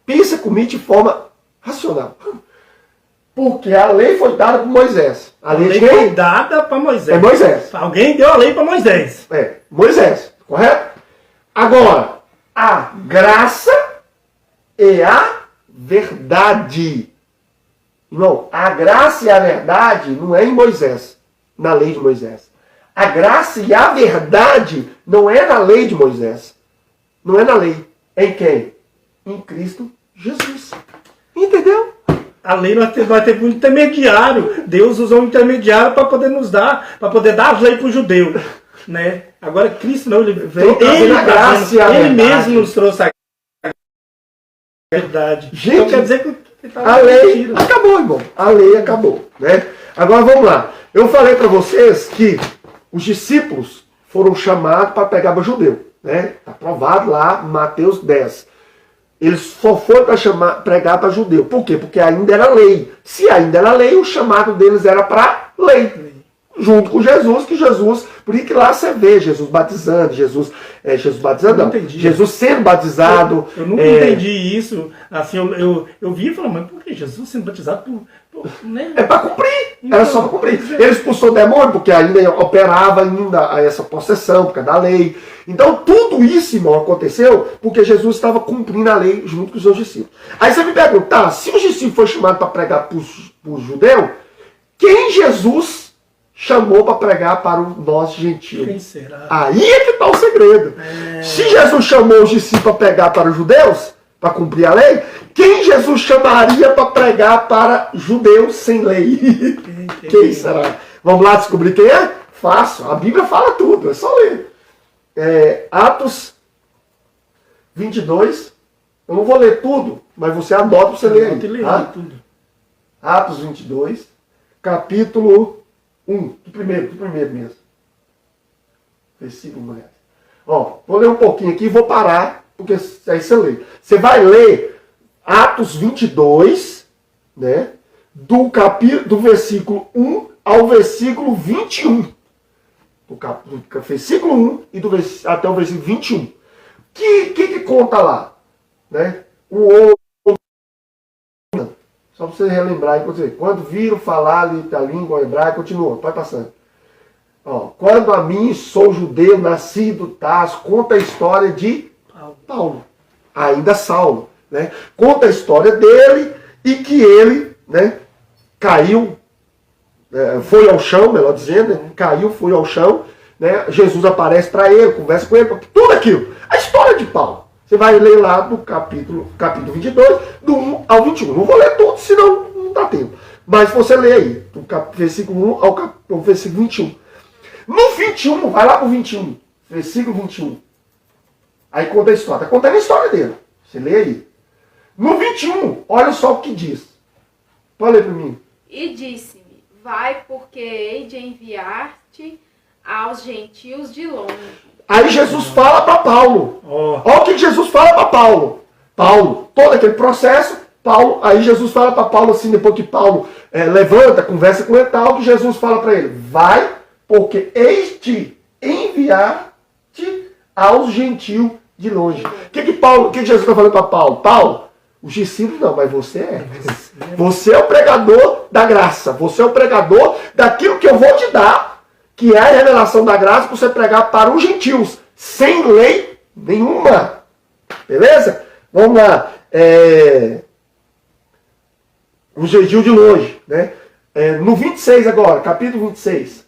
pensa comigo de forma racional. Porque a lei foi dada por Moisés. A lei foi dada para Moisés. É Moisés. Alguém deu a lei para Moisés. Moisés, correto? Agora, a graça e a verdade. Irmão, a graça e a verdade não é em Moisés, na lei de Moisés. A graça e a verdade não é na lei de Moisés. Não é na lei. É em quem? Em Cristo Jesus. Entendeu? A lei nós teve um intermediário. Deus usou um intermediário para poder nos dar, para poder dar a lei para o judeu. Né? Agora Cristo não, ele veio. Ele mesmo nos trouxe a verdade. Gente, então quer dizer que a lei acabou, irmão. A lei acabou. Né? Agora vamos lá. Eu falei para vocês que os discípulos foram chamados para pegar para judeu. Né? Está provado lá em Mateus 10. Eles só foram para pregar para judeu. Por quê? Porque ainda era lei. Se ainda era lei, o chamado deles era para lei. Junto com Jesus, por isso que lá você vê Jesus batizando, Jesus batizando, não, Jesus sendo batizado. Eu nunca entendi isso. Assim, eu vi e falei, mas por que Jesus sendo batizado né? É para cumprir. Era só para cumprir. Ele expulsou o demônio, porque ainda operava essa possessão, por causa da lei. Então tudo isso, irmão, aconteceu porque Jesus estava cumprindo a lei junto com os seus discípulos. Aí você me pergunta, se os discípulos foram chamados para pregar para os judeus, quem Jesus chamou para pregar para nós gentios? Quem será? Aí é que está o segredo. Se Jesus chamou os discípulos para pregar para os judeus, para cumprir a lei, quem Jesus chamaria para pregar para judeus sem lei? Quem será? Vamos lá descobrir quem é? Fácil. A Bíblia fala tudo, é só ler. Atos 22. Eu não vou ler tudo, mas você anota para você ler aí. Tá? Atos 22, capítulo 1, do primeiro mesmo. Versículo 10. Ó, vou ler um pouquinho aqui e vou parar, porque aí você lê. Você vai ler Atos 22, né? Do versículo 1 ao versículo 21. Do versículo 1 e até o versículo 21. O que conta lá? Né? Só para você relembrar, quando viram falar a língua hebraica, continua, pode passando. Ó, quando a mim, sou judeu, nascido, Tarso, conta a história de Paulo, ainda Saulo. Né? Conta a história dele e que ele, né, caiu, foi ao chão, melhor dizendo, né? Caiu, foi ao chão. Né? Jesus aparece para ele, conversa com ele, tudo aquilo. A história de Paulo. Você vai ler lá do capítulo 22, do 1 ao 21. Não vou ler tudo, senão não dá tempo. Mas você lê aí, do versículo 1 ao versículo 21. No 21, vai lá pro 21, versículo 21. Aí conta a história. Está contando a história dele. Você lê aí. No 21, olha só o que diz. Pode ler para mim. E disse-me, vai, porque hei de enviar-te aos gentios de longe. Aí Jesus fala para Paulo. Olha o que Jesus fala para Paulo. Paulo, todo aquele processo, aí Jesus fala para Paulo assim, depois que Paulo levanta, conversa com ele e tal, que Jesus fala para ele, vai, porque eis de enviar-te aos gentios de longe. O que Jesus está falando para Paulo? Paulo, os discípulos não, mas você é. Você é o pregador da graça. Você é o pregador daquilo que eu vou te dar, que é a revelação da graça para você pregar para os gentios, sem lei nenhuma. Beleza? Vamos lá. Os gentios de longe. Né? No 26 agora, capítulo 26.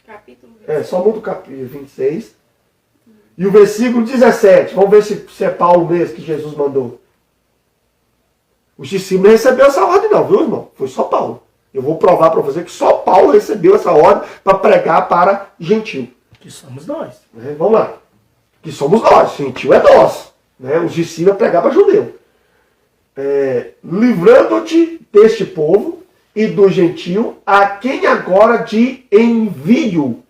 Capítulo 26. Só muda o capítulo 26. E o versículo 17. Vamos ver se é Paulo mesmo que Jesus mandou. Os discípulos não receberam essa ordem não, viu, irmão? Foi só Paulo. Eu vou provar para você que só Paulo recebeu essa ordem para pregar para gentil. Que somos nós. Vamos lá. Que somos nós. Gentil é nós. Os discípulos é pregar para judeu. Livrando-te deste povo e do gentil, a quem agora te envio.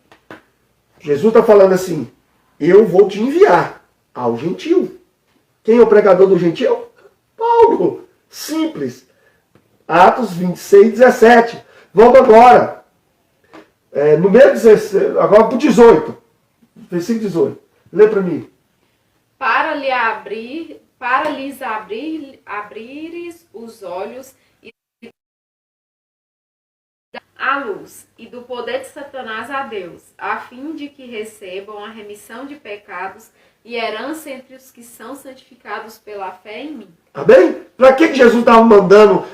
Jesus está falando assim, eu vou te enviar ao gentil. Quem é o pregador do gentil? Paulo. Simples. Atos 26, 17. Vamos agora. Número 16, agora para o 18. Versículo 18. Lê para mim. Para lhes abrires os olhos e a luz, e do poder de Satanás a Deus, a fim de que recebam a remissão de pecados e herança entre os que são santificados pela fé em mim. Tá bem? Para que Jesus estava mandando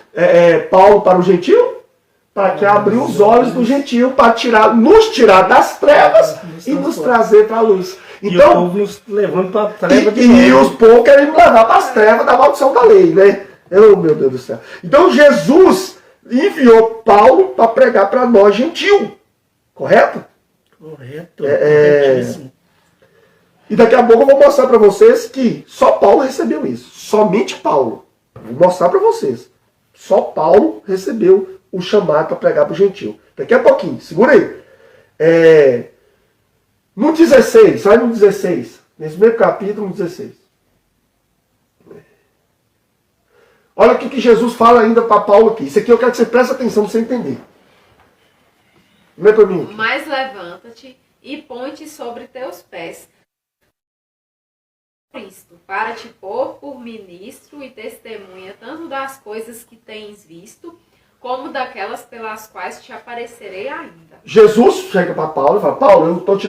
Paulo para o gentil? Para que abrir os olhos do gentil, para nos tirar das trevas e nos trazer para a luz. Então, e o povo nos levando para a treva de E novo. os povos querem nos levar para as trevas da maldição da lei, né? Oh, meu Deus do céu. Então Jesus enviou Paulo para pregar para nós gentil. Correto? Correto. Corretíssimo. E daqui a pouco eu vou mostrar para vocês que só Paulo recebeu isso. Somente Paulo. Vou mostrar para vocês. Só Paulo recebeu o chamado para pregar para o gentil. Daqui a pouquinho. Segura aí. No 16, sai no 16. Nesse mesmo capítulo, no 16. Olha o que Jesus fala ainda para Paulo aqui. Isso aqui eu quero que você preste atenção para você entender. Lê para mim. Mas levanta-te e põe-te sobre teus pés, Cristo, para te pôr por ministro e testemunha tanto das coisas que tens visto, como daquelas pelas quais te aparecerei ainda. Jesus chega para Paulo e fala, Paulo, eu estou te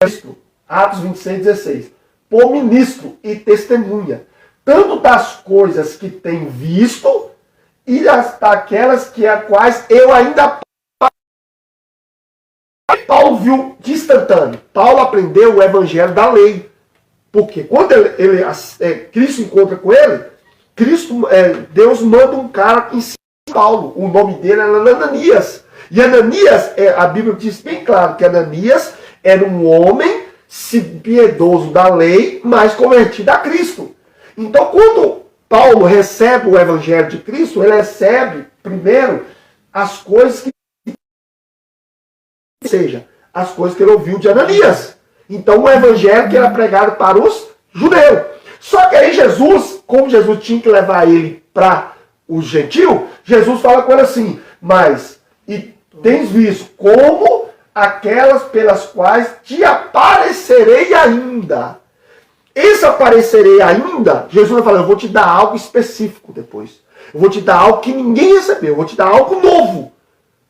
ministro, Atos 26, 16. Por ministro e testemunha, tanto das coisas que tem visto e daquelas que a quais eu ainda. Paulo viu de instantâneo. Paulo aprendeu o evangelho da lei. Porque quando Cristo encontra com ele, Deus manda um cara em cima de Paulo. O nome dele era Ananias. E Ananias, a Bíblia diz bem claro que Ananias era um homem piedoso da lei, mas convertido a Cristo. Então, quando Paulo recebe o evangelho de Cristo, ele recebe primeiro as coisas que... Ou seja, as coisas que ele ouviu de Ananias. Então, o evangelho que era pregado para os judeus. Só que aí Jesus, como Jesus tinha que levar ele para o gentil, Jesus fala com ele assim, mas e tens visto como aquelas pelas quais te aparecerei ainda. Esse aparecerei ainda, Jesus vai falar, eu vou te dar algo específico depois. Eu vou te dar algo que ninguém recebeu, eu vou te dar algo novo.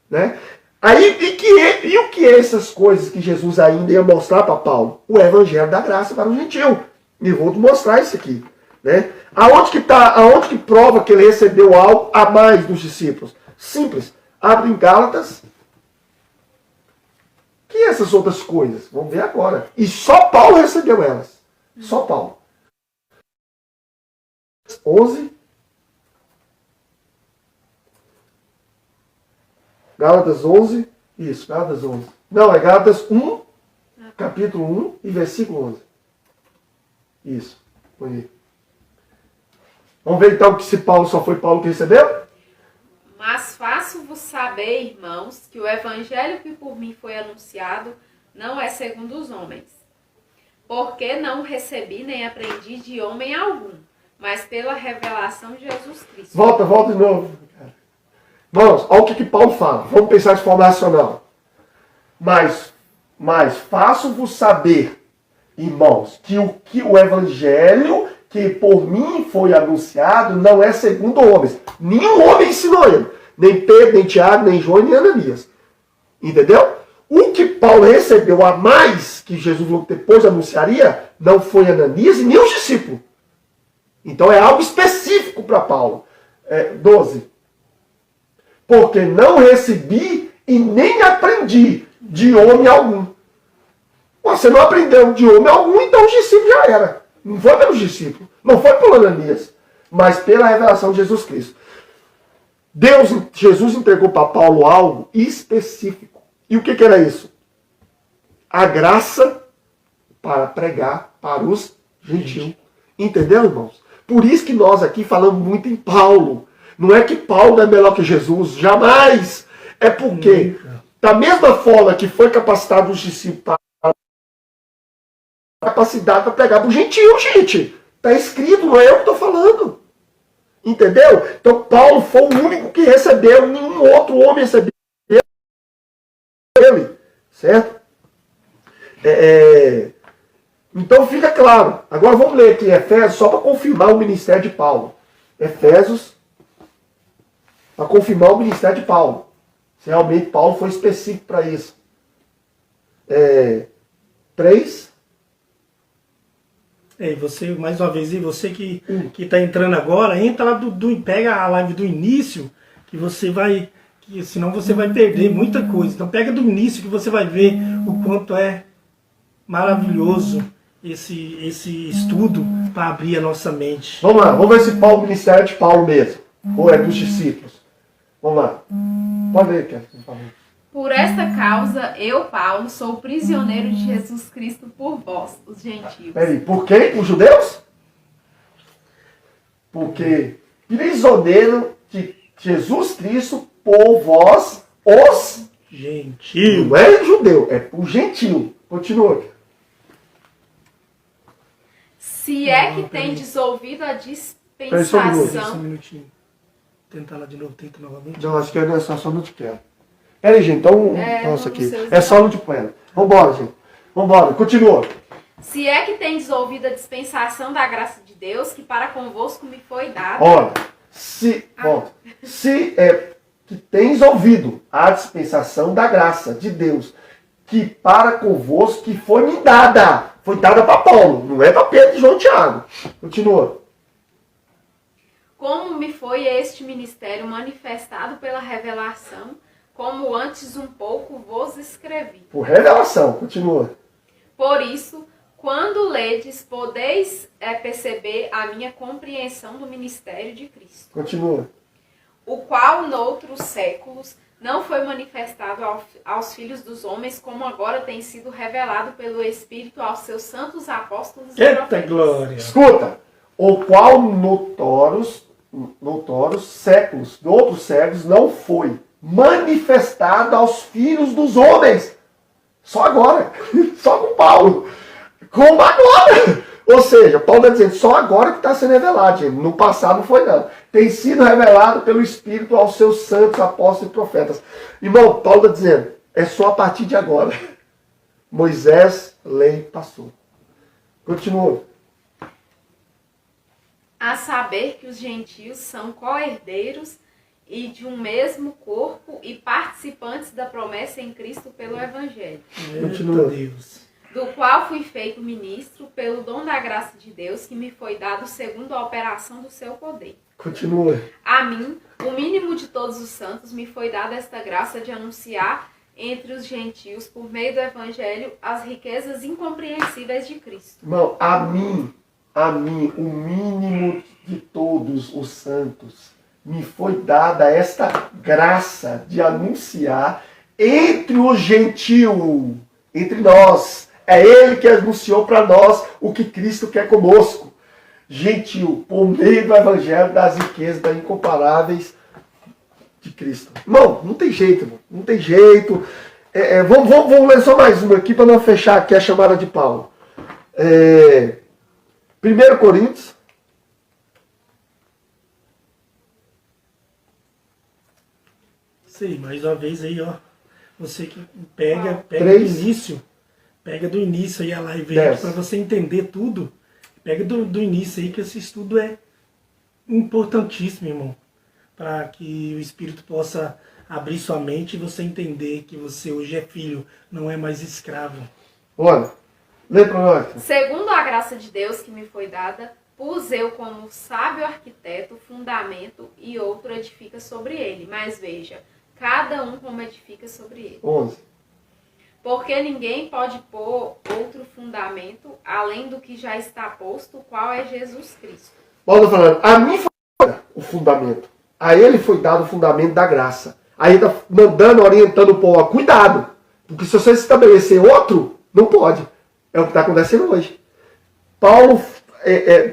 Né? Aí, e o que é essas coisas que Jesus ainda ia mostrar para Paulo? O evangelho da graça para o gentil. E vou te mostrar isso aqui. Né? Aonde que prova que ele recebeu algo a mais dos discípulos? Simples. Abre em Gálatas. Que essas outras coisas? Vamos ver agora. E só Paulo recebeu elas. Só Paulo. 11. Gálatas 11. Isso, Gálatas 11. Não, é Gálatas 1, capítulo 1 e versículo 11. Isso. Põe aí. Vamos ver então que se Paulo só foi Paulo que recebeu? Mas faço-vos saber, irmãos, que o evangelho que por mim foi anunciado não é segundo os homens. Porque não recebi nem aprendi de homem algum, mas pela revelação de Jesus Cristo. Volta de novo. Vamos, olha o que Paulo fala. Vamos pensar de forma racional. Mas faço-vos saber, irmãos, que o evangelho que por mim foi anunciado não é segundo homens. Nenhum homem ensinou ele. Nem Pedro, nem Tiago, nem João, nem Ananias. Entendeu? O que Paulo recebeu a mais, que Jesus depois anunciaria, não foi Ananias e nem os discípulos. Então é algo específico para Paulo. 12. Porque não recebi e nem aprendi de homem algum. Você não aprendeu de homem algum, então os discípulos já era. Não foi pelos discípulos, não foi pelo Ananias. mas pela revelação de Jesus Cristo. Jesus entregou para Paulo algo específico. E o que era isso? A graça para pregar para os gentios. Entendeu, irmãos? Por isso que nós aqui falamos muito em Paulo. Não é que Paulo é melhor que Jesus, jamais. É porque, da mesma forma que foi capacitado os discípulos para capacidade para pregar para o gentio, gente. Está escrito, não é eu que estou falando. Entendeu? Então Paulo foi o único que recebeu, nenhum outro homem recebeu ele. Certo? Então fica claro. Agora vamos ler aqui Efésios, só para confirmar o ministério de Paulo. Efésios, para confirmar o ministério de Paulo. Se realmente Paulo foi específico para isso. 3. E você, mais uma vez, e você que está entrando agora, entra lá, pega a live do início, que você vai, senão você vai perder muita coisa. Então pega do início que você vai ver o quanto é maravilhoso esse estudo para abrir a nossa mente. Vamos lá, vamos ver se Paulo, o ministério de Paulo mesmo, ou é dos discípulos. Vamos lá. Pode ler, Kevin, por favor. Por esta causa, eu, Paulo, sou prisioneiro de Jesus Cristo por vós, os gentios. Peraí, por quem? Os judeus? Porque prisioneiro de Jesus Cristo por vós, os gentios. Não é judeu, é por gentil. Continua. Se é que tendes ouvido a Só um dispensação... minutinho. Tentar lá de novo, tenta novamente. Não, acho que é só no de quero. Peraí, gente, então. Nossa, aqui. É só no de pleno. Vambora, gente. Vambora, continua. Se é que tendes ouvido a dispensação da graça de Deus, que para convosco me foi dada. Olha, se é que tens ouvido a dispensação da graça de Deus, que para convosco que foi me dada. Foi dada para Paulo, não é para Pedro, João e Tiago. Continua. Como me foi este ministério manifestado pela revelação, como antes um pouco vos escrevi. Por revelação, continua. Por isso, quando ledes, podeis perceber a minha compreensão do ministério de Cristo, Continua. o qual noutros séculos não foi manifestado aos filhos dos homens, como agora tem sido revelado pelo Espírito aos seus santos apóstolos e Eita profetas. glória! Escuta. O qual noutros séculos, de outros séculos, não foi manifestado aos filhos dos homens. Só agora. Só com Paulo. Como agora. Ou seja, Paulo está dizendo, só agora que está sendo revelado, gente. No passado não foi não. Tem sido revelado pelo Espírito aos seus santos apóstolos e profetas. Irmão, Paulo está dizendo, é só a partir de agora. Moisés, lei, passou. Continua. A saber que os gentios são co-herdeiros e de um mesmo corpo e participantes da promessa em Cristo pelo Evangelho. Continua. Deus. Do qual fui feito ministro pelo dom da graça de Deus, que me foi dado segundo a operação do seu poder. Continua. A mim, o mínimo de todos os santos, me foi dada esta graça de anunciar entre os gentios, por meio do Evangelho, as riquezas incompreensíveis de Cristo. Irmão, a mim, o mínimo de todos os santos, me foi dada esta graça de anunciar entre os gentios, entre nós. É Ele que anunciou para nós o que Cristo quer conosco. Gentil, por meio do Evangelho, das riquezas, das incomparáveis de Cristo. Irmão, não tem jeito, irmão. Não tem jeito. Vamos ler só mais uma aqui para não fechar aqui a chamada de Paulo. 1 Coríntios. Sei, mais uma vez aí, ó. Você que pega do 3. início. Pega do início aí a live 10. para você entender tudo. Pega do início aí que esse estudo é importantíssimo, irmão. Para que o Espírito possa abrir sua mente e você entender que você hoje é filho, não é mais escravo. Olha, lê para nós. Segundo a graça de Deus que me foi dada, pus eu como sábio arquiteto fundamento e outro edifica sobre ele. Mas veja, cada um como edifica sobre ele. 11. Porque ninguém pode pôr outro fundamento além do que já está posto, qual é Jesus Cristo. Paulo está falando, a mim foi dado o fundamento. A ele foi dado o fundamento da graça. Aí está mandando, orientando o povo, cuidado. Porque se você estabelecer outro, não pode. É o que está acontecendo hoje.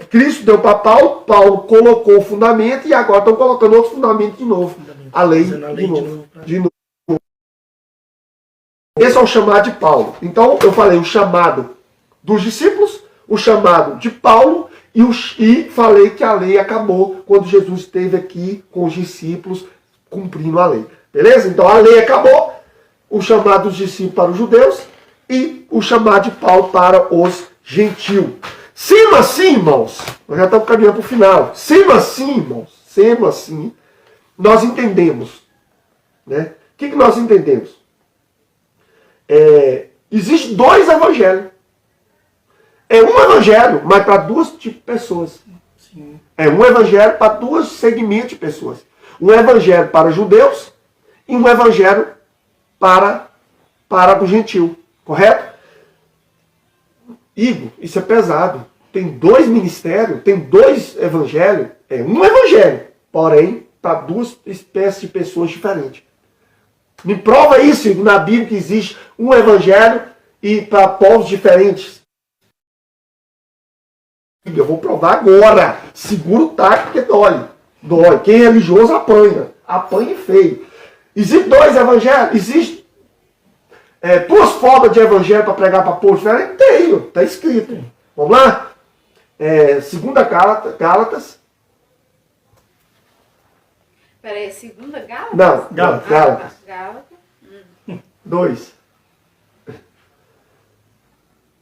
Cristo deu para Paulo, Paulo colocou o fundamento e agora estão colocando outro fundamento de novo. A lei, de novo. Esse é o chamado de Paulo. Então eu falei o chamado dos discípulos, o chamado de Paulo e falei que a lei acabou quando Jesus esteve aqui com os discípulos cumprindo a lei. Beleza? Então a lei acabou, o chamado dos discípulos para os judeus e o chamado de Paulo para os gentios. Sendo assim, irmãos, nós já estamos caminhando para o final. Sendo assim, irmãos, sendo assim, nós entendemos. Né? O que nós entendemos? Existem dois evangelhos. É um evangelho, mas para duas tipos de pessoas. Sim. É um evangelho para dois segmentos de pessoas. Um evangelho para judeus e um evangelho para o gentil. Correto? Igor, isso é pesado. Tem dois ministérios, tem dois evangelhos. É um evangelho, porém, para duas espécies de pessoas diferentes. Me prova isso, Igor, na Bíblia que existe um evangelho e para povos diferentes. Eu vou provar agora. Segura o taco porque dói. Dói. Quem é religioso apanha. Apanha feio. Existem dois evangelhos? Existem duas formas de evangelho para pregar para povo diferente? Tenho. Está escrito. Vamos lá? Segunda Gálatas. Peraí, segunda Gálatas? Não, Gálatas. Gálatas. Gálatas. 2.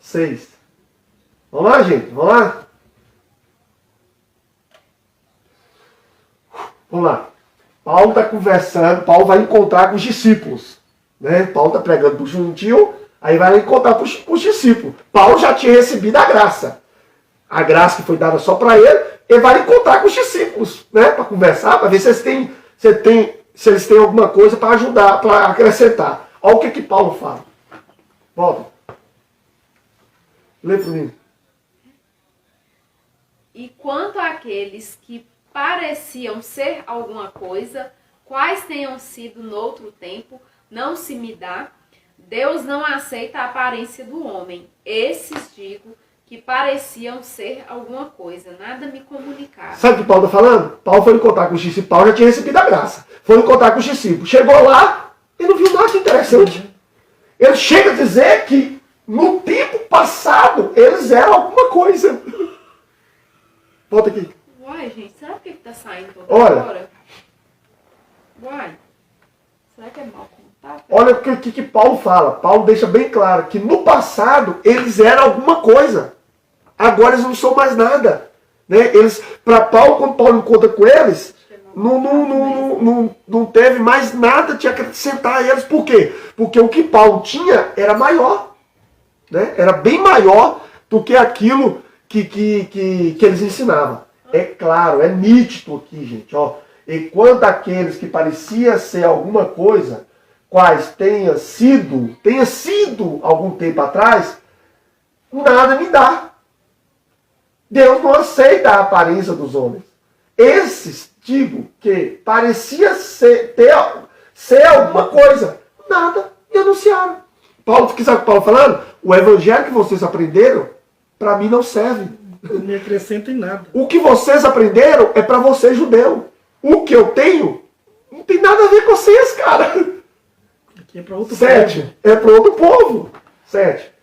6. Vamos lá, gente? Vamos lá? Vamos lá. Paulo está conversando, Paulo vai encontrar com os discípulos. Né? Paulo está pregando para o gentio, aí vai encontrar com os discípulos. Paulo já tinha recebido a graça. A graça que foi dada só para ele vai encontrar com os discípulos, né? Para conversar, para ver se eles têm alguma coisa para ajudar, para acrescentar. Olha o que Paulo fala. Volta. Lê para mim. E quanto àqueles que pareciam ser alguma coisa, quais tenham sido noutro tempo, não se me dá. Deus não aceita a aparência do homem. Esses digo que pareciam ser alguma coisa, nada me comunicaram. Sabe o que Paulo está falando? Paulo foi encontrar com os discípulos, Paulo já tinha recebido a graça. Foi encontrar com os discípulos. Chegou lá, ele não viu nada de interessante. Ele chega a dizer que no tempo passado eles eram alguma coisa. Volta aqui. Uai, gente, será que tá saindo toda Olha. hora? Uai, será que é mal contato? Olha o que Paulo fala. Paulo deixa bem claro que no passado eles eram alguma coisa. Agora eles não são mais nada. Né? Para Paulo, quando Paulo encontra com eles, não teve mais nada de acrescentar a eles. Por quê? Porque o que Paulo tinha era maior. Né? Era bem maior do que aquilo que eles ensinavam. É claro, é nítido aqui, gente. Ó. E quanto àqueles que parecia ser alguma coisa, quais tenha sido algum tempo atrás, nada me dá. Deus não aceita a aparência dos homens. Esses, digo, que parecia ser alguma coisa, nada me anunciaram. Paulo, sabe o que Paulo falando? O evangelho que vocês aprenderam, para mim não serve. Não me acrescenta em nada. O que vocês aprenderam é para você, judeu. O que eu tenho não tem nada a ver com vocês, cara. Aqui é para outro 7. povo. É para outro povo. 7.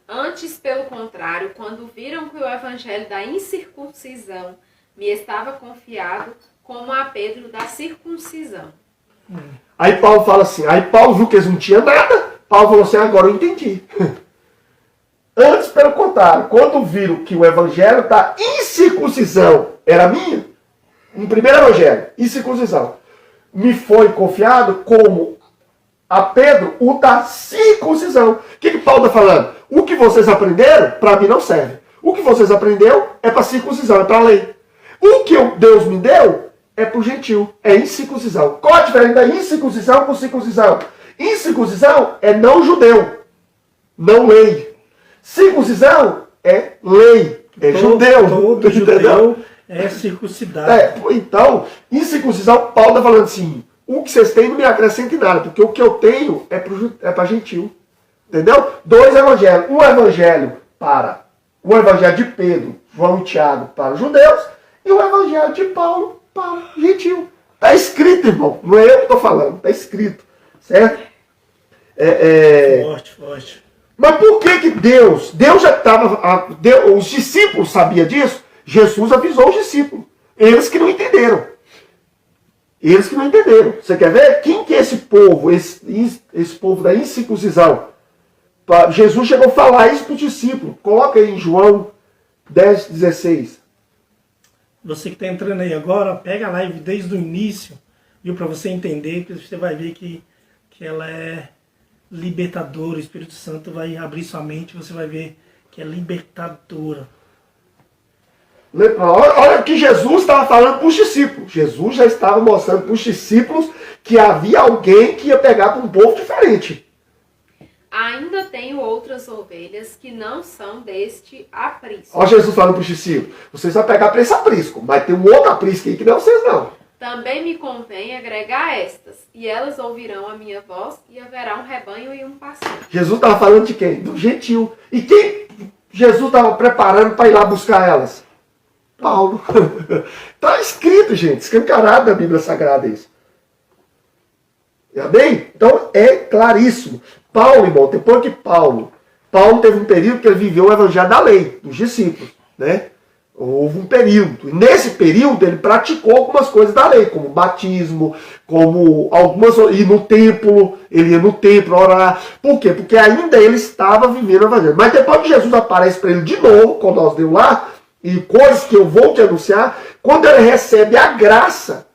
Antes, pelo contrário, quando viram que o evangelho da incircuncisão me estava confiado, como a Pedro da circuncisão. Aí Paulo fala assim, aí Paulo viu que eles não tinham nada, Paulo falou assim, agora eu entendi. Antes, pelo contrário, quando viram que o evangelho da incircuncisão era minha, no primeiro evangelho, incircuncisão, me foi confiado como a Pedro o da circuncisão. O que Paulo está falando? O que vocês aprenderam, para mim não serve. O que vocês aprenderam é para circuncisão, é para a lei. O que Deus me deu é para o gentil, é incircuncisão. Qual a diferença da incircuncisão com circuncisão? Incircuncisão é não judeu, não lei. Circuncisão é lei. É judeu. Todo judeu é circuncidado. Então, em circuncisão, Paulo está falando assim, o que vocês têm não me acrescenta em nada, porque o que eu tenho é para gentil. Entendeu? Dois evangelhos. Um evangelho de Pedro, João e Tiago para os judeus, e o evangelho de Paulo para o gentil. Está escrito, irmão. Não é eu que estou falando, está escrito. Certo? Forte. Mas por que Deus já estava... Os discípulos sabiam disso? Jesus avisou os discípulos. Eles que não entenderam. Você quer ver? Quem que é esse povo? Esse povo da incircuncisão? Jesus chegou a falar isso para os discípulos. Coloca aí em João 10:16. Você que está entrando aí agora, pega a live desde o início, viu? Para você entender, que você vai ver que ela é libertadora. O Espírito Santo vai abrir sua mente, você vai ver que é libertadora. Olha o que Jesus estava falando para os discípulos. Jesus já estava mostrando para os discípulos que havia alguém que ia pegar para um povo diferente. Ainda tenho outras ovelhas que não são deste aprisco. Olha Jesus falando para os discípulos. Vocês vão pegar para esse aprisco, mas tem um outro aprisco aí que não é vocês não. Também me convém agregar estas, e elas ouvirão a minha voz, e haverá um rebanho e um pastor. Jesus estava falando de quem? Do gentil. E quem Jesus estava preparando para ir lá buscar elas? Paulo. Está escrito, gente, escancarado na Bíblia Sagrada isso. Amém? Então é claríssimo. Paulo, irmão, depois que Paulo teve um período que ele viveu o evangelho da lei, dos discípulos, né? Houve um período. E nesse período ele praticou algumas coisas da lei, como batismo, como algumas... Ir no templo, ele ia no templo orar. Por quê? Porque ainda ele estava vivendo o evangelho. Mas depois que Jesus aparece para ele de novo, quando nós deu lá, e coisas que eu vou te anunciar, quando ele recebe a graça,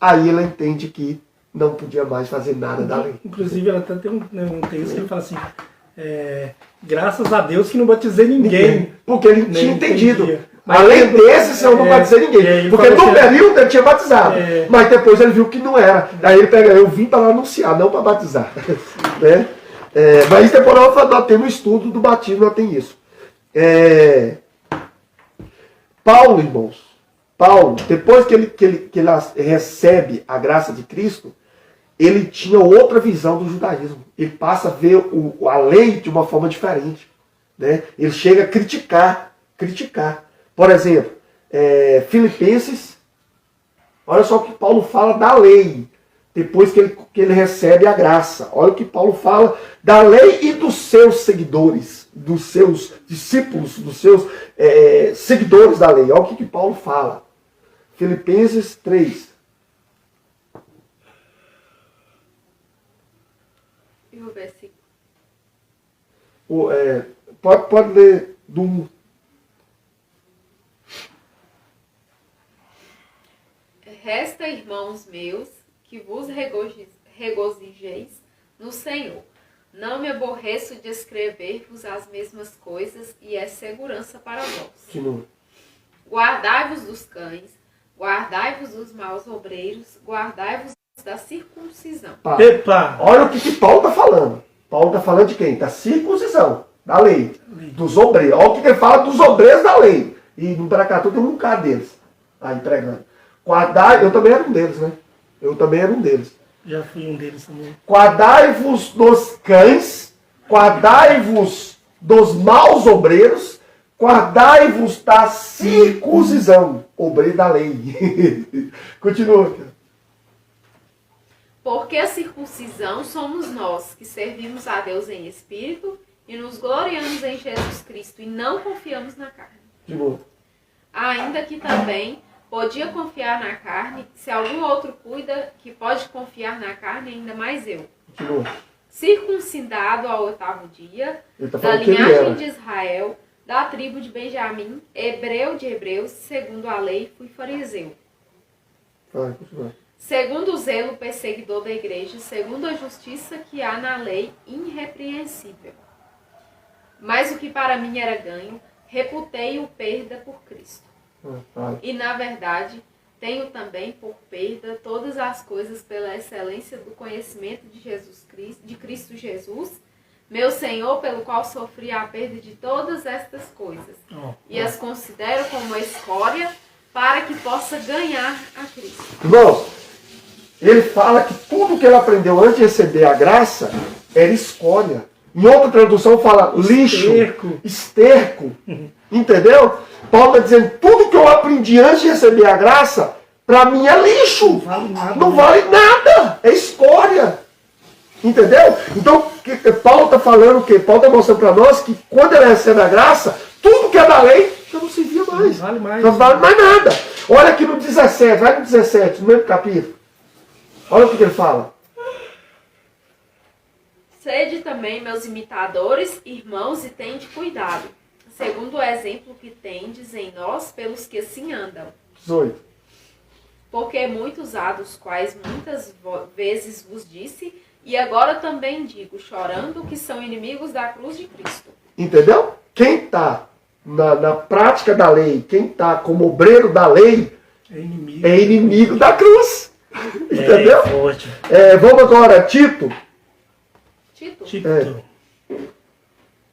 aí ele entende que não podia mais fazer nada da lei. Inclusive, ela tem um texto que ele fala assim, graças a Deus que não batizei ninguém. Porque ele tinha entendido. Entendia. Além desse, eu não batizei ninguém. Porque no período ele tinha batizado. Mas depois ele viu que não era. Aí ele pega, eu vim para anunciar, não para batizar. Né? Mas depois nós temos um estudo do batismo, nós temos isso. Paulo, irmãos, depois que ele recebe a graça de Cristo, ele tinha outra visão do judaísmo. Ele passa a ver a lei de uma forma diferente. Né? Ele chega a criticar. Por exemplo, Filipenses, olha só o que Paulo fala da lei, depois que ele recebe a graça. Olha o que Paulo fala da lei e dos seus seguidores, dos seus discípulos, dos seus seguidores da lei. Olha o que Paulo fala. Filipenses 3. E o versículo? Pode ler do... Resta, irmãos meus, que vos regozijeis no Senhor. Não me aborreço de escrever-vos as mesmas coisas, e é segurança para vós. Guardai-vos dos cães, guardai-vos dos maus obreiros, guardai-vos da circuncisão. Epa! Olha o que Paulo está falando. Paulo está falando de quem? Da circuncisão, da lei, dos obreiros. Olha o que ele fala dos obreiros da lei. E no Paracatu tem um bocado deles aí pregando. Guardai, eu também era um deles, né? Já fui um deles também. Guardai-vos dos cães, guardai-vos dos maus obreiros, guardai-vos da circuncisão, obreiro da lei. Continua. Porque a circuncisão somos nós, que servimos a Deus em espírito e nos gloriamos em Jesus Cristo e não confiamos na carne. De novo. Ainda que também podia confiar na carne, se algum outro cuida que pode confiar na carne, ainda mais eu. De novo. Circuncidado ao 8º dia, da que ele linhagem era. de Israel, da tribo de Benjamim, hebreu de hebreus, segundo a lei, fui fariseu. Vai, continua. Segundo o zelo perseguidor da igreja, segundo a justiça que há na lei, irrepreensível. Mas o que para mim era ganho, reputei-o perda por Cristo. E, na verdade, tenho também por perda todas as coisas pela excelência do conhecimento de Jesus Cristo, de Cristo Jesus, meu Senhor, pelo qual sofri a perda de todas estas coisas, e as considero como escória para que possa ganhar a Cristo. Irmãos, ele fala que tudo que ele aprendeu antes de receber a graça era escória. Em outra tradução fala lixo, esterco. Entendeu? Paulo está dizendo, tudo que eu aprendi antes de receber a graça, para mim é lixo. Não vale nada. Não vale nada. É escória. Entendeu? Então, Paulo está falando o quê? Paulo está mostrando para nós que quando ele recebe a graça, tudo que é da lei já não servia mais. Não vale mais. Não vale mais nada. Olha aqui no 17, vai no 17, no mesmo capítulo. Olha o que ele fala. Sede também meus imitadores, irmãos, e tende cuidado, segundo o exemplo que tendes em nós pelos que assim andam. 18. Porque muitos há dos quais muitas vezes vos disse, e agora também digo, chorando, que são inimigos da cruz de Cristo. Entendeu? Quem está na prática da lei, quem está como obreiro da lei, é inimigo da cruz. Entendeu? Forte. Vamos agora, Tito. Tito?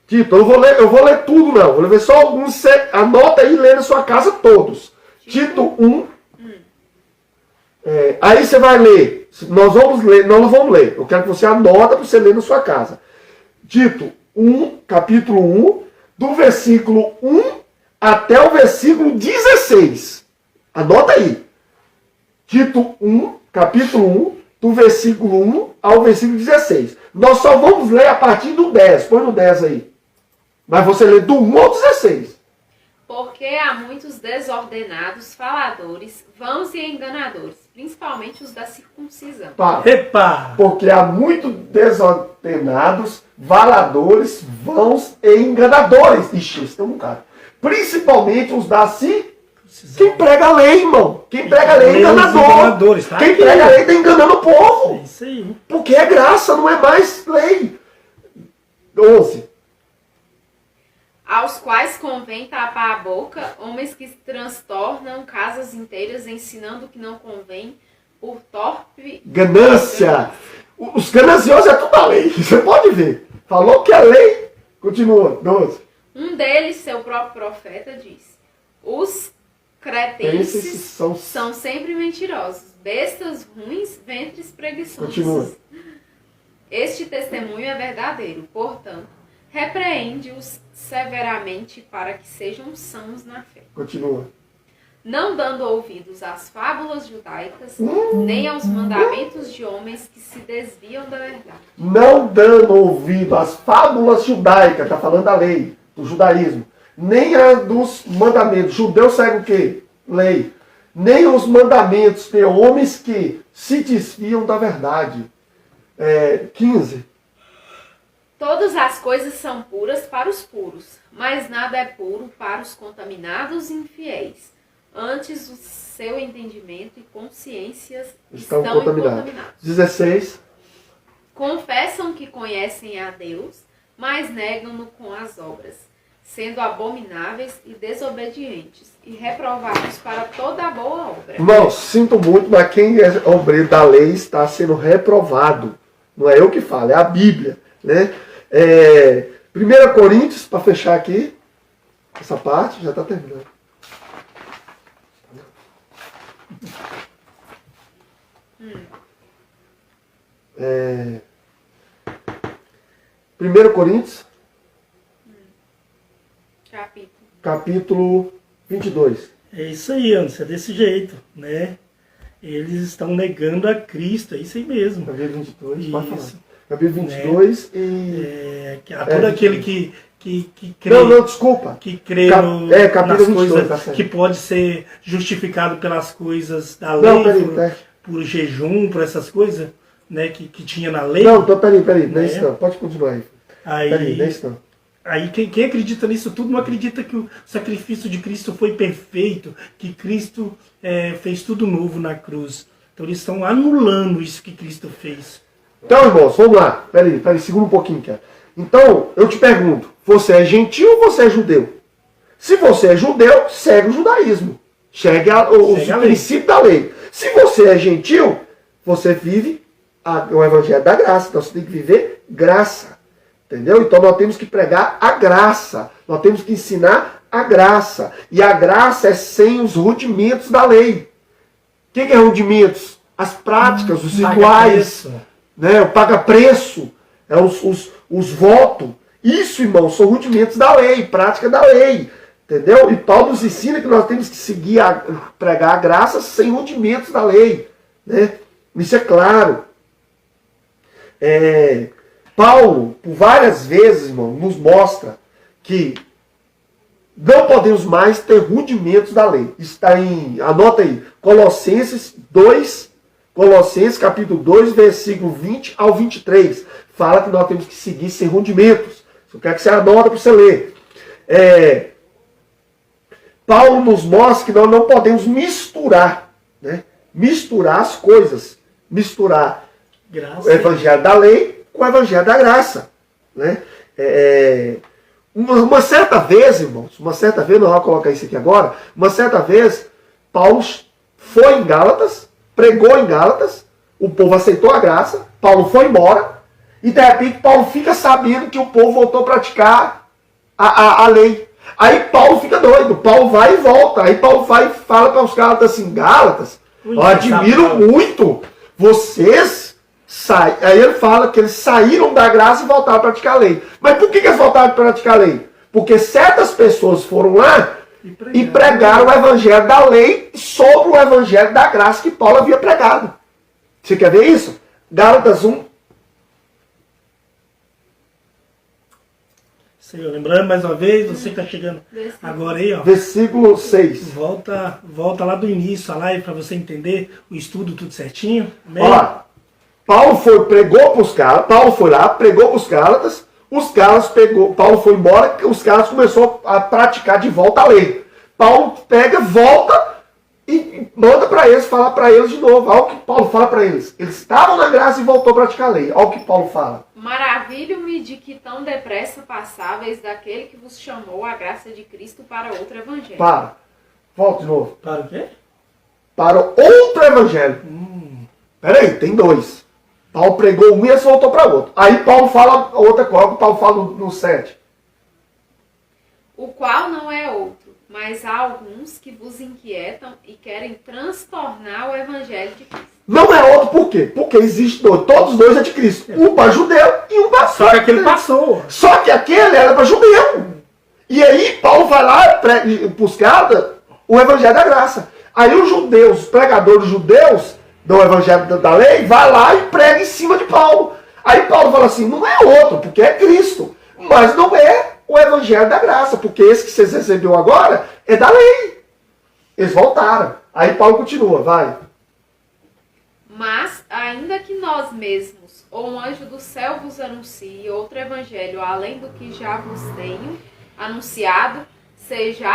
Tito, eu vou ler tudo não. Vou ler só alguns. Você anota aí e lê na sua casa todos. Tito 1. Aí você vai ler. Nós não vamos ler. Eu quero que você anota para você ler na sua casa. Tito 1, capítulo 1, do versículo 1 até o versículo 16. Anota aí. Tito 1, capítulo 1, do versículo 1 ao versículo 16. Nós só vamos ler a partir do 10. Põe no 10 aí. Mas você lê do 1 ao 16. Porque há muitos desordenados, faladores, vãos e enganadores, principalmente os da circuncisão. Epa! Porque há muitos desordenados, valadores, vãos e enganadores. Ixi, esse tem um cara. Principalmente os da circuncisão. Quem prega a lei, irmão. Quem prega a lei é enganador. Tá? Quem prega a lei está enganando o povo. É isso aí. Porque é graça, não é mais lei. 11. Aos quais convém tapar a boca, homens que transtornam casas inteiras, ensinando que não convém, por torpe Ganância. Os gananciosos é tudo a lei. Você pode ver. Falou que é lei. Continua. 12. Um deles, seu próprio profeta, diz: os cretenses são sempre mentirosos, bestas ruins, ventres preguiçosos. Continua. Este testemunho é verdadeiro, portanto, repreende-os severamente para que sejam sãos na fé. Continua. Não dando ouvidos às fábulas judaicas, nem aos mandamentos de homens que se desviam da verdade. Não dando ouvido às fábulas judaicas, está falando da lei, do judaísmo, nem a dos mandamentos. Judeu segue o quê? Lei. Nem os mandamentos de homens que se desviam da verdade. 15. Todas as coisas são puras para os puros, mas nada é puro para os contaminados e infiéis. Antes o seu entendimento e consciências estão contaminados. 16. Confessam que conhecem a Deus, mas negam-no com as obras, sendo abomináveis e desobedientes, e reprovados para toda a boa obra. Irmão, sinto muito, mas quem é obreiro da lei está sendo reprovado. Não é eu que falo, é a Bíblia. Né? 1 Coríntios, para fechar aqui, essa parte, já está terminando. 1 Coríntios, capítulo 22. É isso aí, Anderson, é desse jeito, né? Eles estão negando a Cristo, é isso aí mesmo. Capítulo 22, isso. pode falar. Capítulo 22 todo aquele que crê. Não, desculpa. Que crê capítulo nas 22, coisas tá, que pode ser justificado pelas coisas da não, lei, por jejum, por essas coisas, né, que tinha na lei. Não, peraí, não é né? isso não. Pode continuar aí. Peraí, não é isso não. Aí quem acredita nisso tudo não acredita que o sacrifício de Cristo foi perfeito, que Cristo fez tudo novo na cruz. Então eles estão anulando isso que Cristo fez. Então, irmãos, vamos lá. Peraí, segura um pouquinho, cara. Então, eu te pergunto, você é gentil ou você é judeu? Se você é judeu, segue o judaísmo. Segue os princípios da lei. Se você é gentil, você vive o evangelho da graça. Então você tem que viver graça. Entendeu? Então nós temos que pregar a graça. Nós temos que ensinar a graça. E a graça é sem os rudimentos da lei. O que é rudimentos? As práticas, os rituais, né? O paga-preço, os votos. Isso, irmão, são rudimentos da lei, prática da lei. Entendeu? E Paulo nos ensina que nós temos que seguir, pregar a graça sem rudimentos da lei. Né? Isso é claro. Paulo, por várias vezes, irmão, nos mostra que não podemos mais ter rudimentos da lei. Está anota aí, Colossenses capítulo 2, versículo 20 ao 23. Fala que nós temos que seguir sem rudimentos. Eu quero que você anota para você ler. Paulo nos mostra que nós não podemos misturar, né? Misturar as coisas. Misturar o evangelho da lei com o evangelho da graça. Né? Uma certa vez, irmãos, não vou colocar isso aqui agora, uma certa vez, Paulo foi em Gálatas, pregou em Gálatas, o povo aceitou a graça, Paulo foi embora, e de repente Paulo fica sabendo que o povo voltou a praticar a lei. Aí Paulo fica doido, Paulo vai e volta, aí Paulo vai e fala para os Gálatas assim, Gálatas, eu admiro muito vocês. Aí ele fala que eles saíram da graça e voltaram a praticar a lei. Mas por que eles voltaram a praticar a lei? Porque certas pessoas foram lá e pregaram o evangelho da lei sobre o evangelho da graça que Paulo havia pregado. Você quer ver isso? Gálatas 1. Senhor, lembrando mais uma vez, você que está chegando agora aí, ó. Versículo 6. Volta lá do início, a live, para você entender o estudo tudo certinho. Ó, Paulo foi lá, pregou para os Gálatas, Paulo foi embora, os Gálatas começaram a praticar de volta a lei. Paulo pega, volta e manda para eles, falar para eles de novo. Olha o que Paulo fala para eles. Eles estavam na graça e voltou a praticar a lei. Olha o que Paulo fala. Maravilho-me de que tão depressa passáveis daquele que vos chamou a graça de Cristo para outro evangelho. Volta de novo. Para o quê? Para outro evangelho. Peraí, tem dois. Paulo pregou um e ele voltou para outro. Aí Paulo fala outra coisa, que Paulo fala no 7. O qual não é outro, mas há alguns que vos inquietam e querem transtornar o evangelho de Cristo. Não é outro por quê? Porque existe dois. Todos os dois é de Cristo. Um para judeu e um para Só que aquele passou. Só que aquele era para judeu. E aí Paulo vai lá buscar o evangelho da graça. Aí os judeus, os pregadores judeus do evangelho da lei, vai lá e prega em cima de Paulo. Aí Paulo fala assim, não é outro, porque é Cristo. Mas não é o evangelho da graça, porque esse que vocês receberam agora é da lei. Eles voltaram. Aí Paulo continua, vai. Mas, ainda que nós mesmos, ou um anjo do céu vos anuncie outro evangelho, além do que já vos tenho anunciado, seja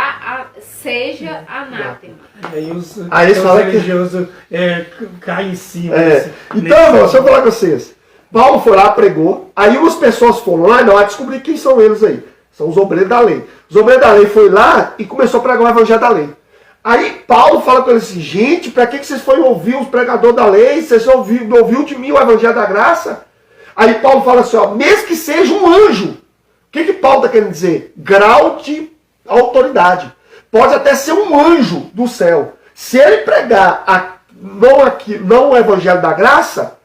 anátema. Aí os religiosos caem em cima. Então, deixa eu falar com vocês. Paulo foi lá, pregou, aí umas pessoas foram lá e nós descobrimos quem são eles aí. São os obreiros da lei. Os obreiros da lei foi lá e começou a pregar o evangelho da lei. Aí Paulo fala com eles assim, gente, para que vocês foram ouvir os pregadores da lei? Vocês ouviu de mim o evangelho da graça? Aí Paulo fala assim, ó, mesmo que seja um anjo. O que Paulo está querendo dizer? Grau de autoridade. Pode até ser um anjo do céu. Se ele pregar não o evangelho da graça,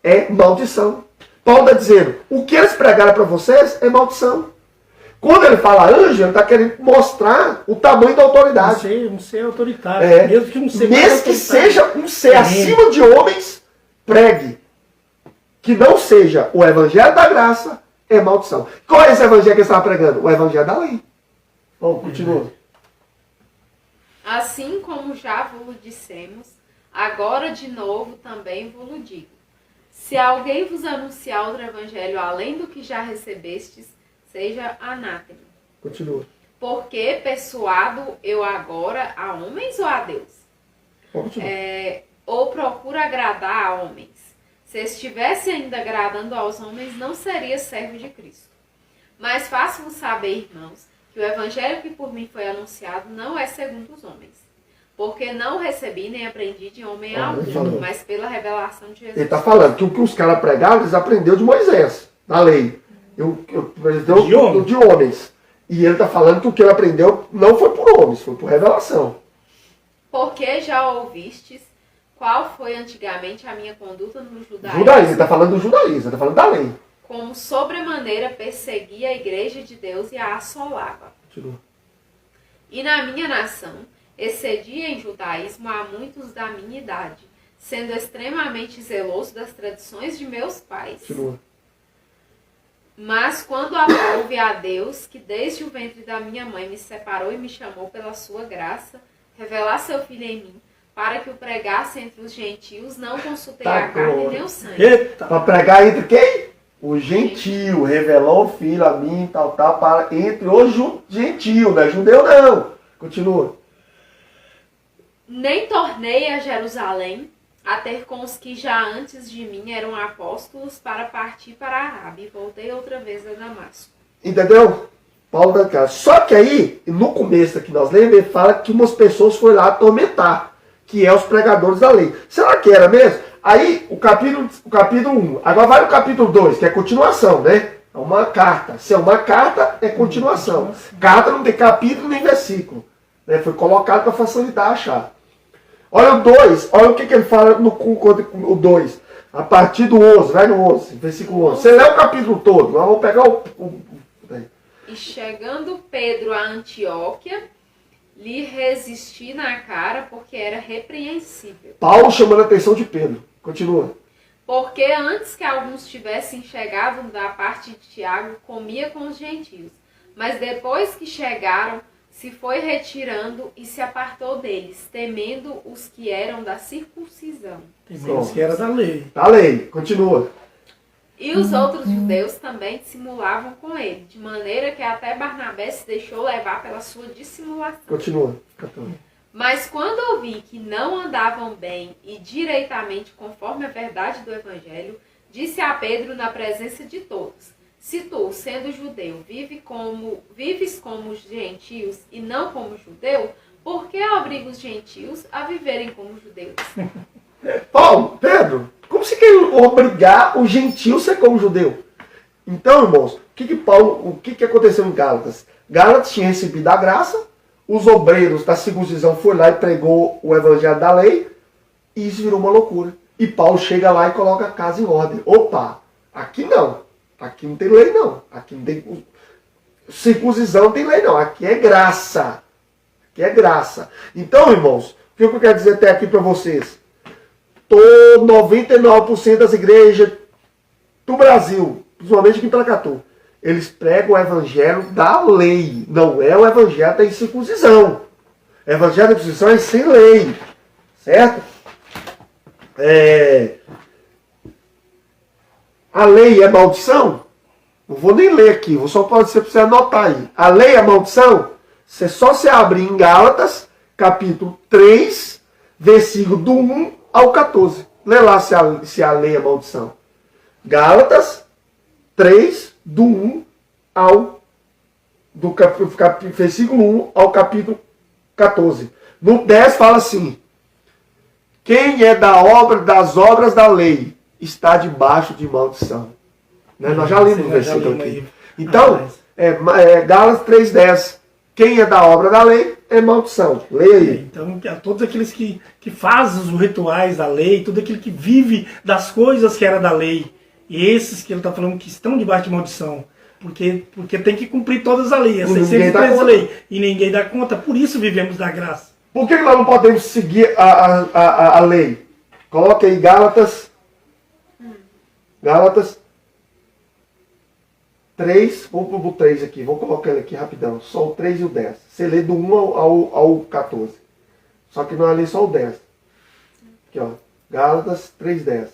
é maldição. Paulo está dizendo, o que eles pregaram para vocês é maldição. Quando ele fala anjo, ele está querendo mostrar o tamanho da autoridade. Um ser autoritário. Mesmo que um ser mesmo que seja um ser acima de homens, pregue. Que não seja o evangelho da graça, é maldição. Qual é esse evangelho que ele estava pregando? O evangelho da lei. Vamos, continua. Assim como já vos dissemos, agora de novo também vos digo. Se alguém vos anunciar outro evangelho além do que já recebestes, seja anátema. Continua. Porque persuado eu agora a homens ou a Deus? Ou procuro agradar a homens? Se estivesse ainda agradando aos homens, não seria servo de Cristo. Mas faço-vos saber, irmãos, que o evangelho que por mim foi anunciado não é segundo os homens. Porque não recebi nem aprendi de homem algum, mas pela revelação de Jesus. Ele está falando que o que os caras pregaram, eles aprenderam de Moisés, na lei. de homens. E ele está falando que o que ele aprendeu não foi por homens, foi por revelação. Porque já ouvistes qual foi antigamente a minha conduta no judaísmo. Judaísmo, ele está falando do judaísmo, ele está falando da lei. Como sobremaneira perseguia a igreja de Deus e a assolava. Continua. E na minha nação excedia em judaísmo a muitos da minha idade, sendo extremamente zeloso das tradições de meus pais. Continua. Mas quando aprove a Deus, que desde o ventre da minha mãe me separou e me chamou pela sua graça, revelar seu filho em mim, para que o pregasse entre os gentios, não consultei a carne nem o sangue. Eita! Para pregar entre quem? O gentio. Revelou o filho a mim, tal, para entre os gentios, não é judeu não. Continua. Nem tornei a Jerusalém a ter com os que já antes de mim eram apóstolos para partir para a Arábia. E voltei outra vez a Damasco. Entendeu? Paulo da casa. Só que aí, no começo que nós lemos, ele fala que umas pessoas foram lá atormentar, que é os pregadores da lei. Será que era mesmo? Aí, o capítulo 1. Agora vai no capítulo 2, que é continuação, né? É uma carta. Se é uma carta, é continuação. Carta não tem capítulo nem versículo. Né? Foi colocado para facilitar achar. Olha o 2, olha o que ele fala o 2. A partir do 11, vai no 11, versículo 11. Você lê o capítulo todo, nós vamos pegar E chegando Pedro a Antioquia, lhe resisti na cara, porque era repreensível. Paulo chamando a atenção de Pedro. Continua. Porque antes que alguns tivessem chegado da parte de Tiago, comia com os gentios. Mas depois que chegaram, se foi retirando e se apartou deles, temendo os que eram da circuncisão. Temendo os que era da lei. Da lei, continua. E os outros judeus também dissimulavam com ele, de maneira que até Barnabé se deixou levar pela sua dissimulação. Continua. 14. Mas quando ouvi que não andavam bem e direitamente conforme a verdade do Evangelho, disse a Pedro na presença de todos: se tu, sendo judeu, vives como os gentios e não como judeu, por que obriga os gentios a viverem como judeus? Paulo, Pedro, como você quer obrigar o gentio a ser como judeu? Então, irmãos, o que aconteceu em Gálatas? Gálatas tinha recebido a graça, os obreiros da circuncisão foram lá e pregou o evangelho da lei, e isso virou uma loucura. E Paulo chega lá e coloca a casa em ordem. Opa, aqui não. Aqui não tem lei, não. Aqui não tem circuncisão, não tem lei, não. Aqui é graça. Aqui é graça. Então, irmãos, o que eu quero dizer até aqui para vocês? 99% das igrejas do Brasil, principalmente aqui em Paracatu, eles pregam o evangelho da lei. Não é o evangelho da incircuncisão. O evangelho da incircuncisão é sem lei. Certo? A lei é maldição? Não vou nem ler aqui, vou só para você anotar aí. A lei é maldição? Você só se abre em Gálatas, capítulo 3, versículo do 1 ao 14. Lê lá se a lei é maldição. Gálatas 3, do 1 ao... do versículo 1 ao capítulo 14. No 10 fala assim: quem é das obras da lei está debaixo de maldição. Né? Nós já lemos o versículo aqui. Então, Gálatas 3,10. Quem é da obra da lei é maldição. Leia aí. Então, todos aqueles que fazem os rituais da lei, todo aquele que vive das coisas que era da lei, e esses que ele está falando que estão debaixo de maldição, porque tem que cumprir todas as leis, as 613 leis, e ninguém dá conta, por isso vivemos da graça. Por que nós não podemos seguir a lei? Coloque aí Gálatas 3, vou pro 3 aqui, vou colocar ele aqui rapidão, só o 3 e o 10. Você lê do 1 ao 14. Só que não é ler só o 10. Aqui, ó, Gálatas 3:10.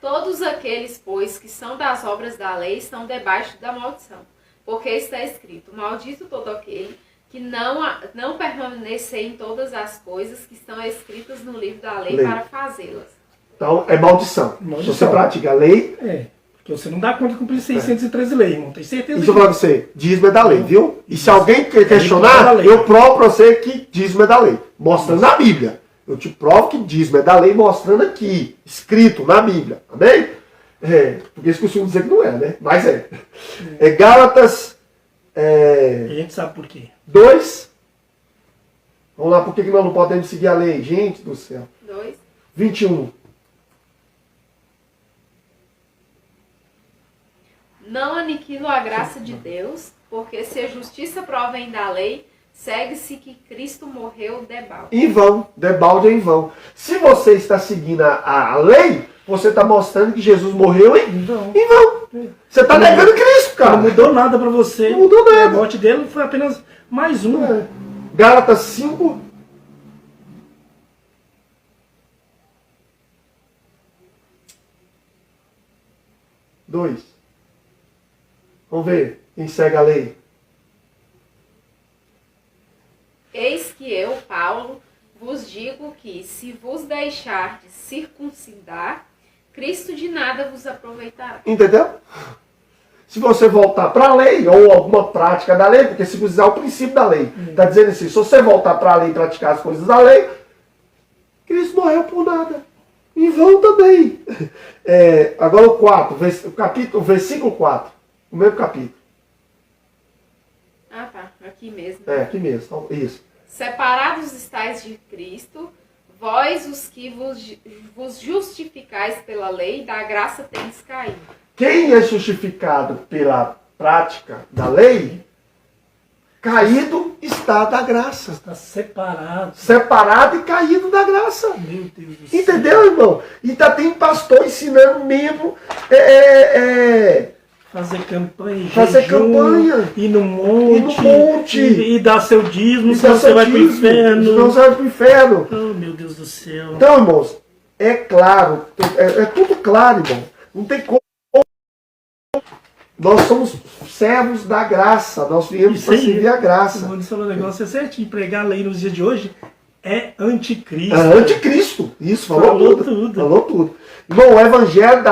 Todos aqueles, pois, que são das obras da lei estão debaixo da maldição. Porque está escrito: maldito todo aquele que não permanecer em todas as coisas que estão escritas no livro da lei. Para fazê-las. Então, é maldição. Se você pratica a lei... Porque você não dá conta de cumprir 613 leis, irmão. Tem certeza Isso eu falo pra você, dízimo é da lei, viu? E se alguém questionar, eu provo pra você que dízimo é da lei. Mostrando na Bíblia. Eu te provo que dízimo é da lei, mostrando aqui, escrito na Bíblia. Amém? Porque eles costumam dizer que não é, né? Mas é. É Gálatas A gente sabe por quê. 2. Vamos lá, por que nós não podemos seguir a lei? Gente do céu. 2. 21. Não aniquilo a graça de Deus, porque se a justiça provém da lei, segue-se que Cristo morreu debalde. Em vão. Debalde é em vão. Se você está seguindo a lei, você está mostrando que Jesus morreu em vão. Você está negando Cristo, cara. Não mudou nada pra você. Não mudou nada. A morte dele foi apenas mais uma. Gálatas 5. Vamos ver quem segue a lei. Eis que eu, Paulo, vos digo que, se vos deixar de circuncidar, Cristo de nada vos aproveitará. Entendeu? Se você voltar para a lei, ou alguma prática da lei, porque circuncisar é o princípio da lei. Está dizendo assim, se você voltar para a lei e praticar as coisas da lei, Cristo morreu por nada. Em vão também. Agora o 4, o versículo 4. O mesmo capítulo. Ah, tá. Aqui mesmo. Aqui mesmo. Então, isso. Separados estáis de Cristo, vós os que vos justificais pela lei, da graça tendes caído. Quem é justificado pela prática da lei, caído está da graça. Está separado. Separado e caído da graça. Meu Deus do céu. Entendeu, irmão? E tá tem pastor ensinando mesmo. Fazer campanha, Fazer jejum, campanha. Ir no monte. E dar seu dízimo, E senão dar você seu vai pro dízimo, inferno. senão você vai pro inferno. Oh, meu Deus do céu. Então, irmãos, é claro. É tudo claro, irmão. Não tem como. Nós somos servos da graça. Nós viemos para servir a graça. O falou um negócio é certinho. Pregar a lei nos dias de hoje é anticristo. É anticristo. Isso, falou tudo. Falou tudo. Irmão, o evangelho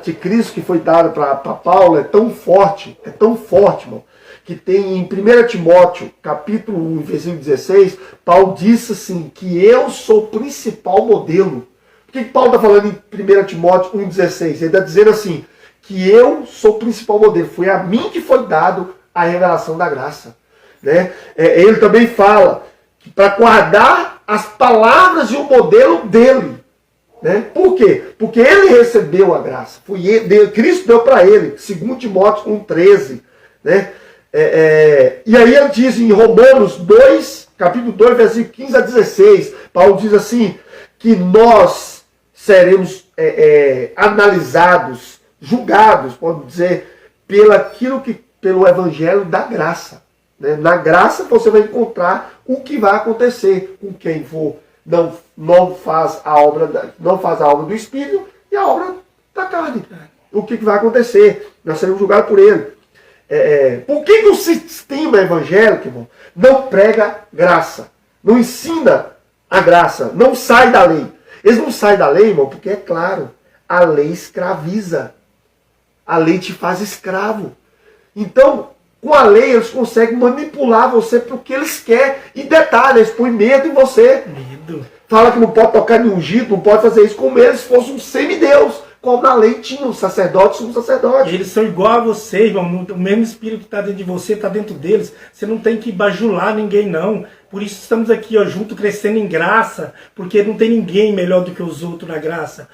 de Cristo que foi dado para Paulo é tão forte, irmão, que tem em 1 Timóteo, capítulo 1, versículo 16, Paulo disse assim, que eu sou o principal modelo. Por que Paulo está falando em 1 Timóteo 1,16? Ele está dizendo assim, que eu sou o principal modelo. Foi a mim que foi dado a revelação da graça. Né? Ele também fala que para guardar as palavras e o modelo dele. Né? Por quê? Porque ele recebeu a graça. Cristo deu para ele. 2 Timóteo 1,13. Né? E aí ele diz em Romanos 2, capítulo 2, versículo 15 a 16. Paulo diz assim, que nós seremos analisados, julgados, pode dizer, pelo evangelho da graça. Né? Na graça você vai encontrar o que vai acontecer com quem for não faz a obra do Espírito e a obra da carne. O que vai acontecer? Nós seremos julgados por ele. Por que o sistema evangélico, irmão, não prega graça? Não ensina a graça? Não sai da lei? Eles não saem da lei, irmão, porque é claro, a lei escraviza. A lei te faz escravo. Então, com a lei, eles conseguem manipular você para o que eles querem. E detalhe, eles põem medo em você. Medo. Fala que não pode tocar em ungido, não pode fazer isso como eles fossem um semideus. Como na lei tinha um sacerdote, um sacerdote. Eles são igual a você, irmão. O mesmo espírito que está dentro de você está dentro deles. Você não tem que bajular ninguém, não. Por isso estamos aqui, ó, junto, crescendo em graça. Porque não tem ninguém melhor do que os outros na graça.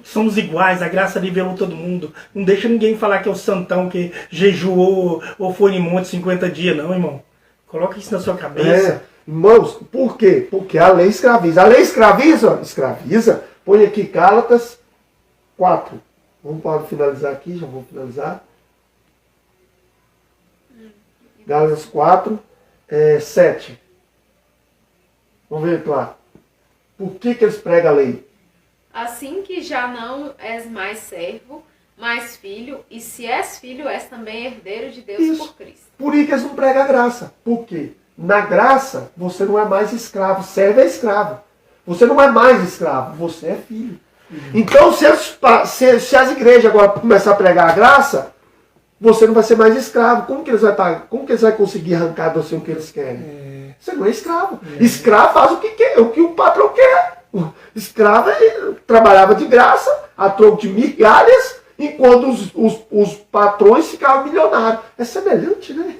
Somos iguais, a graça nivelou todo mundo. Não deixa ninguém falar que é o santão que jejuou ou foi em monte 50 dias, não, irmão. Coloca isso na sua cabeça. Irmãos, por quê? Porque a lei escraviza. A lei escraviza? Escraviza. Põe aqui Gálatas 4. Vamos para finalizar aqui, já vou finalizar. Gálatas 4, 7. Vamos ver, claro. Por que eles pregam a lei? Assim que já não és mais servo, mas filho, e se és filho, és também herdeiro de Deus por Cristo. Por isso que eles não pregam a graça. Por quê? Na graça, você não é mais escravo. Servo é escravo. Você não é mais escravo, você é filho. Então, se as igrejas agora começarem a pregar a graça, você não vai ser mais escravo. Como que eles vão conseguir arrancar de você o que eles querem? Você não é escravo. Escravo faz o que quer, o que o patrão quer. Escravo trabalhava de graça, a troco de migalhas, enquanto os patrões ficavam milionários. É semelhante, né?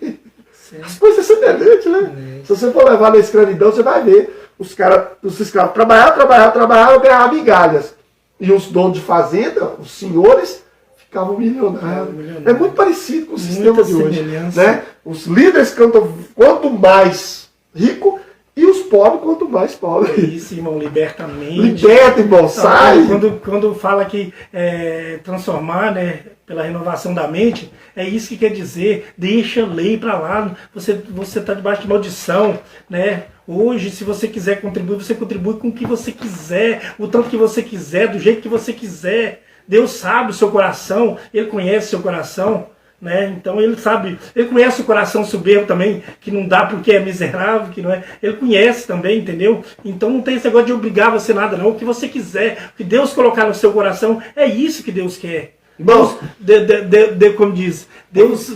As coisas são semelhantes, né? Se você for levar na escravidão, você vai ver os escravos trabalhavam, ganhavam migalhas. E os donos de fazenda, os senhores, ficavam milionários. É muito parecido com o sistema de hoje. Né? Os líderes cantam quanto mais rico e os pobres quanto mais pobres. É isso, irmão, liberta a mente. Liberta, irmão, sai. Quando fala que transformar, né, pela renovação da mente, é isso que quer dizer, deixa a lei para lá, você está debaixo de maldição, né? Hoje, se você quiser contribuir, você contribui com o que você quiser, o tanto que você quiser, do jeito que você quiser. Deus sabe o seu coração, Ele conhece o seu coração, né? Então Ele sabe, Ele conhece o coração soberbo também, que não dá porque é miserável, que não é. Ele conhece também, entendeu? Então não tem esse negócio de obrigar você nada, não. O que você quiser, o que Deus colocar no seu coração, é isso que Deus quer. Deus, como diz, Deus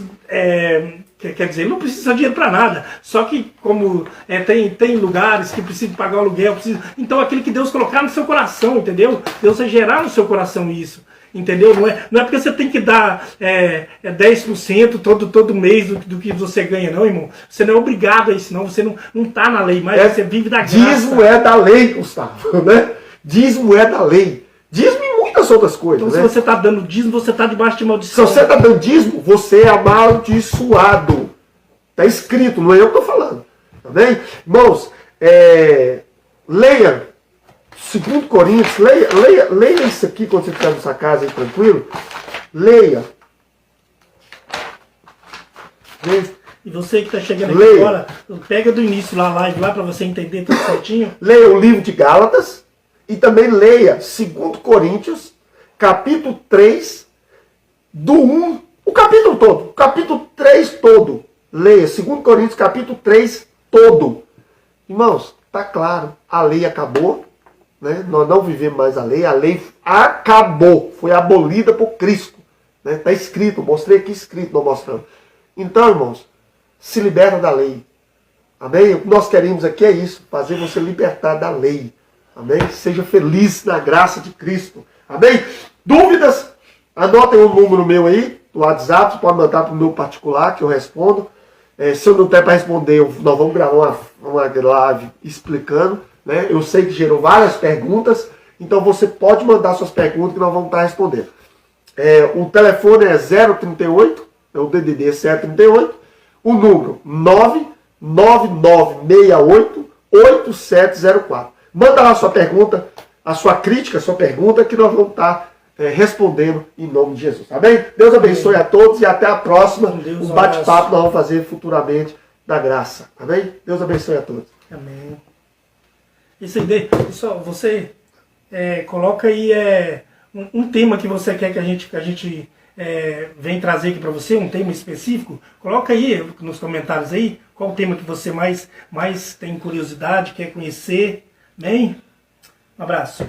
quer dizer, ele não precisa de dinheiro para nada. Só que como tem lugares que precisam pagar o aluguel, então aquilo que Deus colocar no seu coração, entendeu? Deus vai gerar no seu coração isso. Entendeu? Não é porque você tem que dar 10% todo mês do que você ganha, não, irmão. Você não é obrigado a isso, não. Você não está na lei, mas você vive da graça. Dízimo é da lei, Gustavo, né? Dízimo é da lei. Dízimo e muitas outras coisas. Então, né? Se você está dando dízimo, você está debaixo de maldição. Se você está dando dízimo, você é amaldiçoado. Está escrito, não é eu que estou falando. Tá bem? Irmãos, leia 2 Coríntios, leia isso aqui quando você estiver na sua casa aí tranquilo. Leia. E você que está chegando aqui agora, pega do início lá a live lá para você entender tudo certinho. Leia o livro de Gálatas e também leia 2 Coríntios, capítulo 3, do 1, o capítulo todo, o capítulo 3 todo. Leia 2 Coríntios, capítulo 3 todo. Irmãos, tá claro, a lei acabou. Né? Nós não vivemos mais a lei acabou, foi abolida por Cristo. Está escrito, mostrei aqui escrito, não mostrando. Então, irmãos, se liberta da lei. Amém? O que nós queremos aqui é isso, fazer você libertar da lei. Amém? Seja feliz na graça de Cristo. Amém? Dúvidas? Anotem um número meu aí, do WhatsApp, você pode mandar para o meu particular, que eu respondo. Se eu não der para responder, nós vamos gravar uma live explicando. Né? Eu sei que gerou várias perguntas, então você pode mandar suas perguntas que nós vamos estar respondendo. O telefone é 038, é o DDD 038, o número 99968-8704. Manda lá a sua pergunta, a sua crítica, a sua pergunta, que nós vamos estar respondendo em nome de Jesus. Tá bem? Deus abençoe a todos e até a próxima. Um bate-papo nós vamos fazer futuramente da graça. Tá bem? Deus abençoe a todos. Amém. Isso aí, pessoal, você coloca aí um tema que você quer que a gente venha trazer aqui para você, um tema específico. Coloca aí nos comentários aí qual o tema que você mais tem curiosidade, quer conhecer. Bem? Um abraço.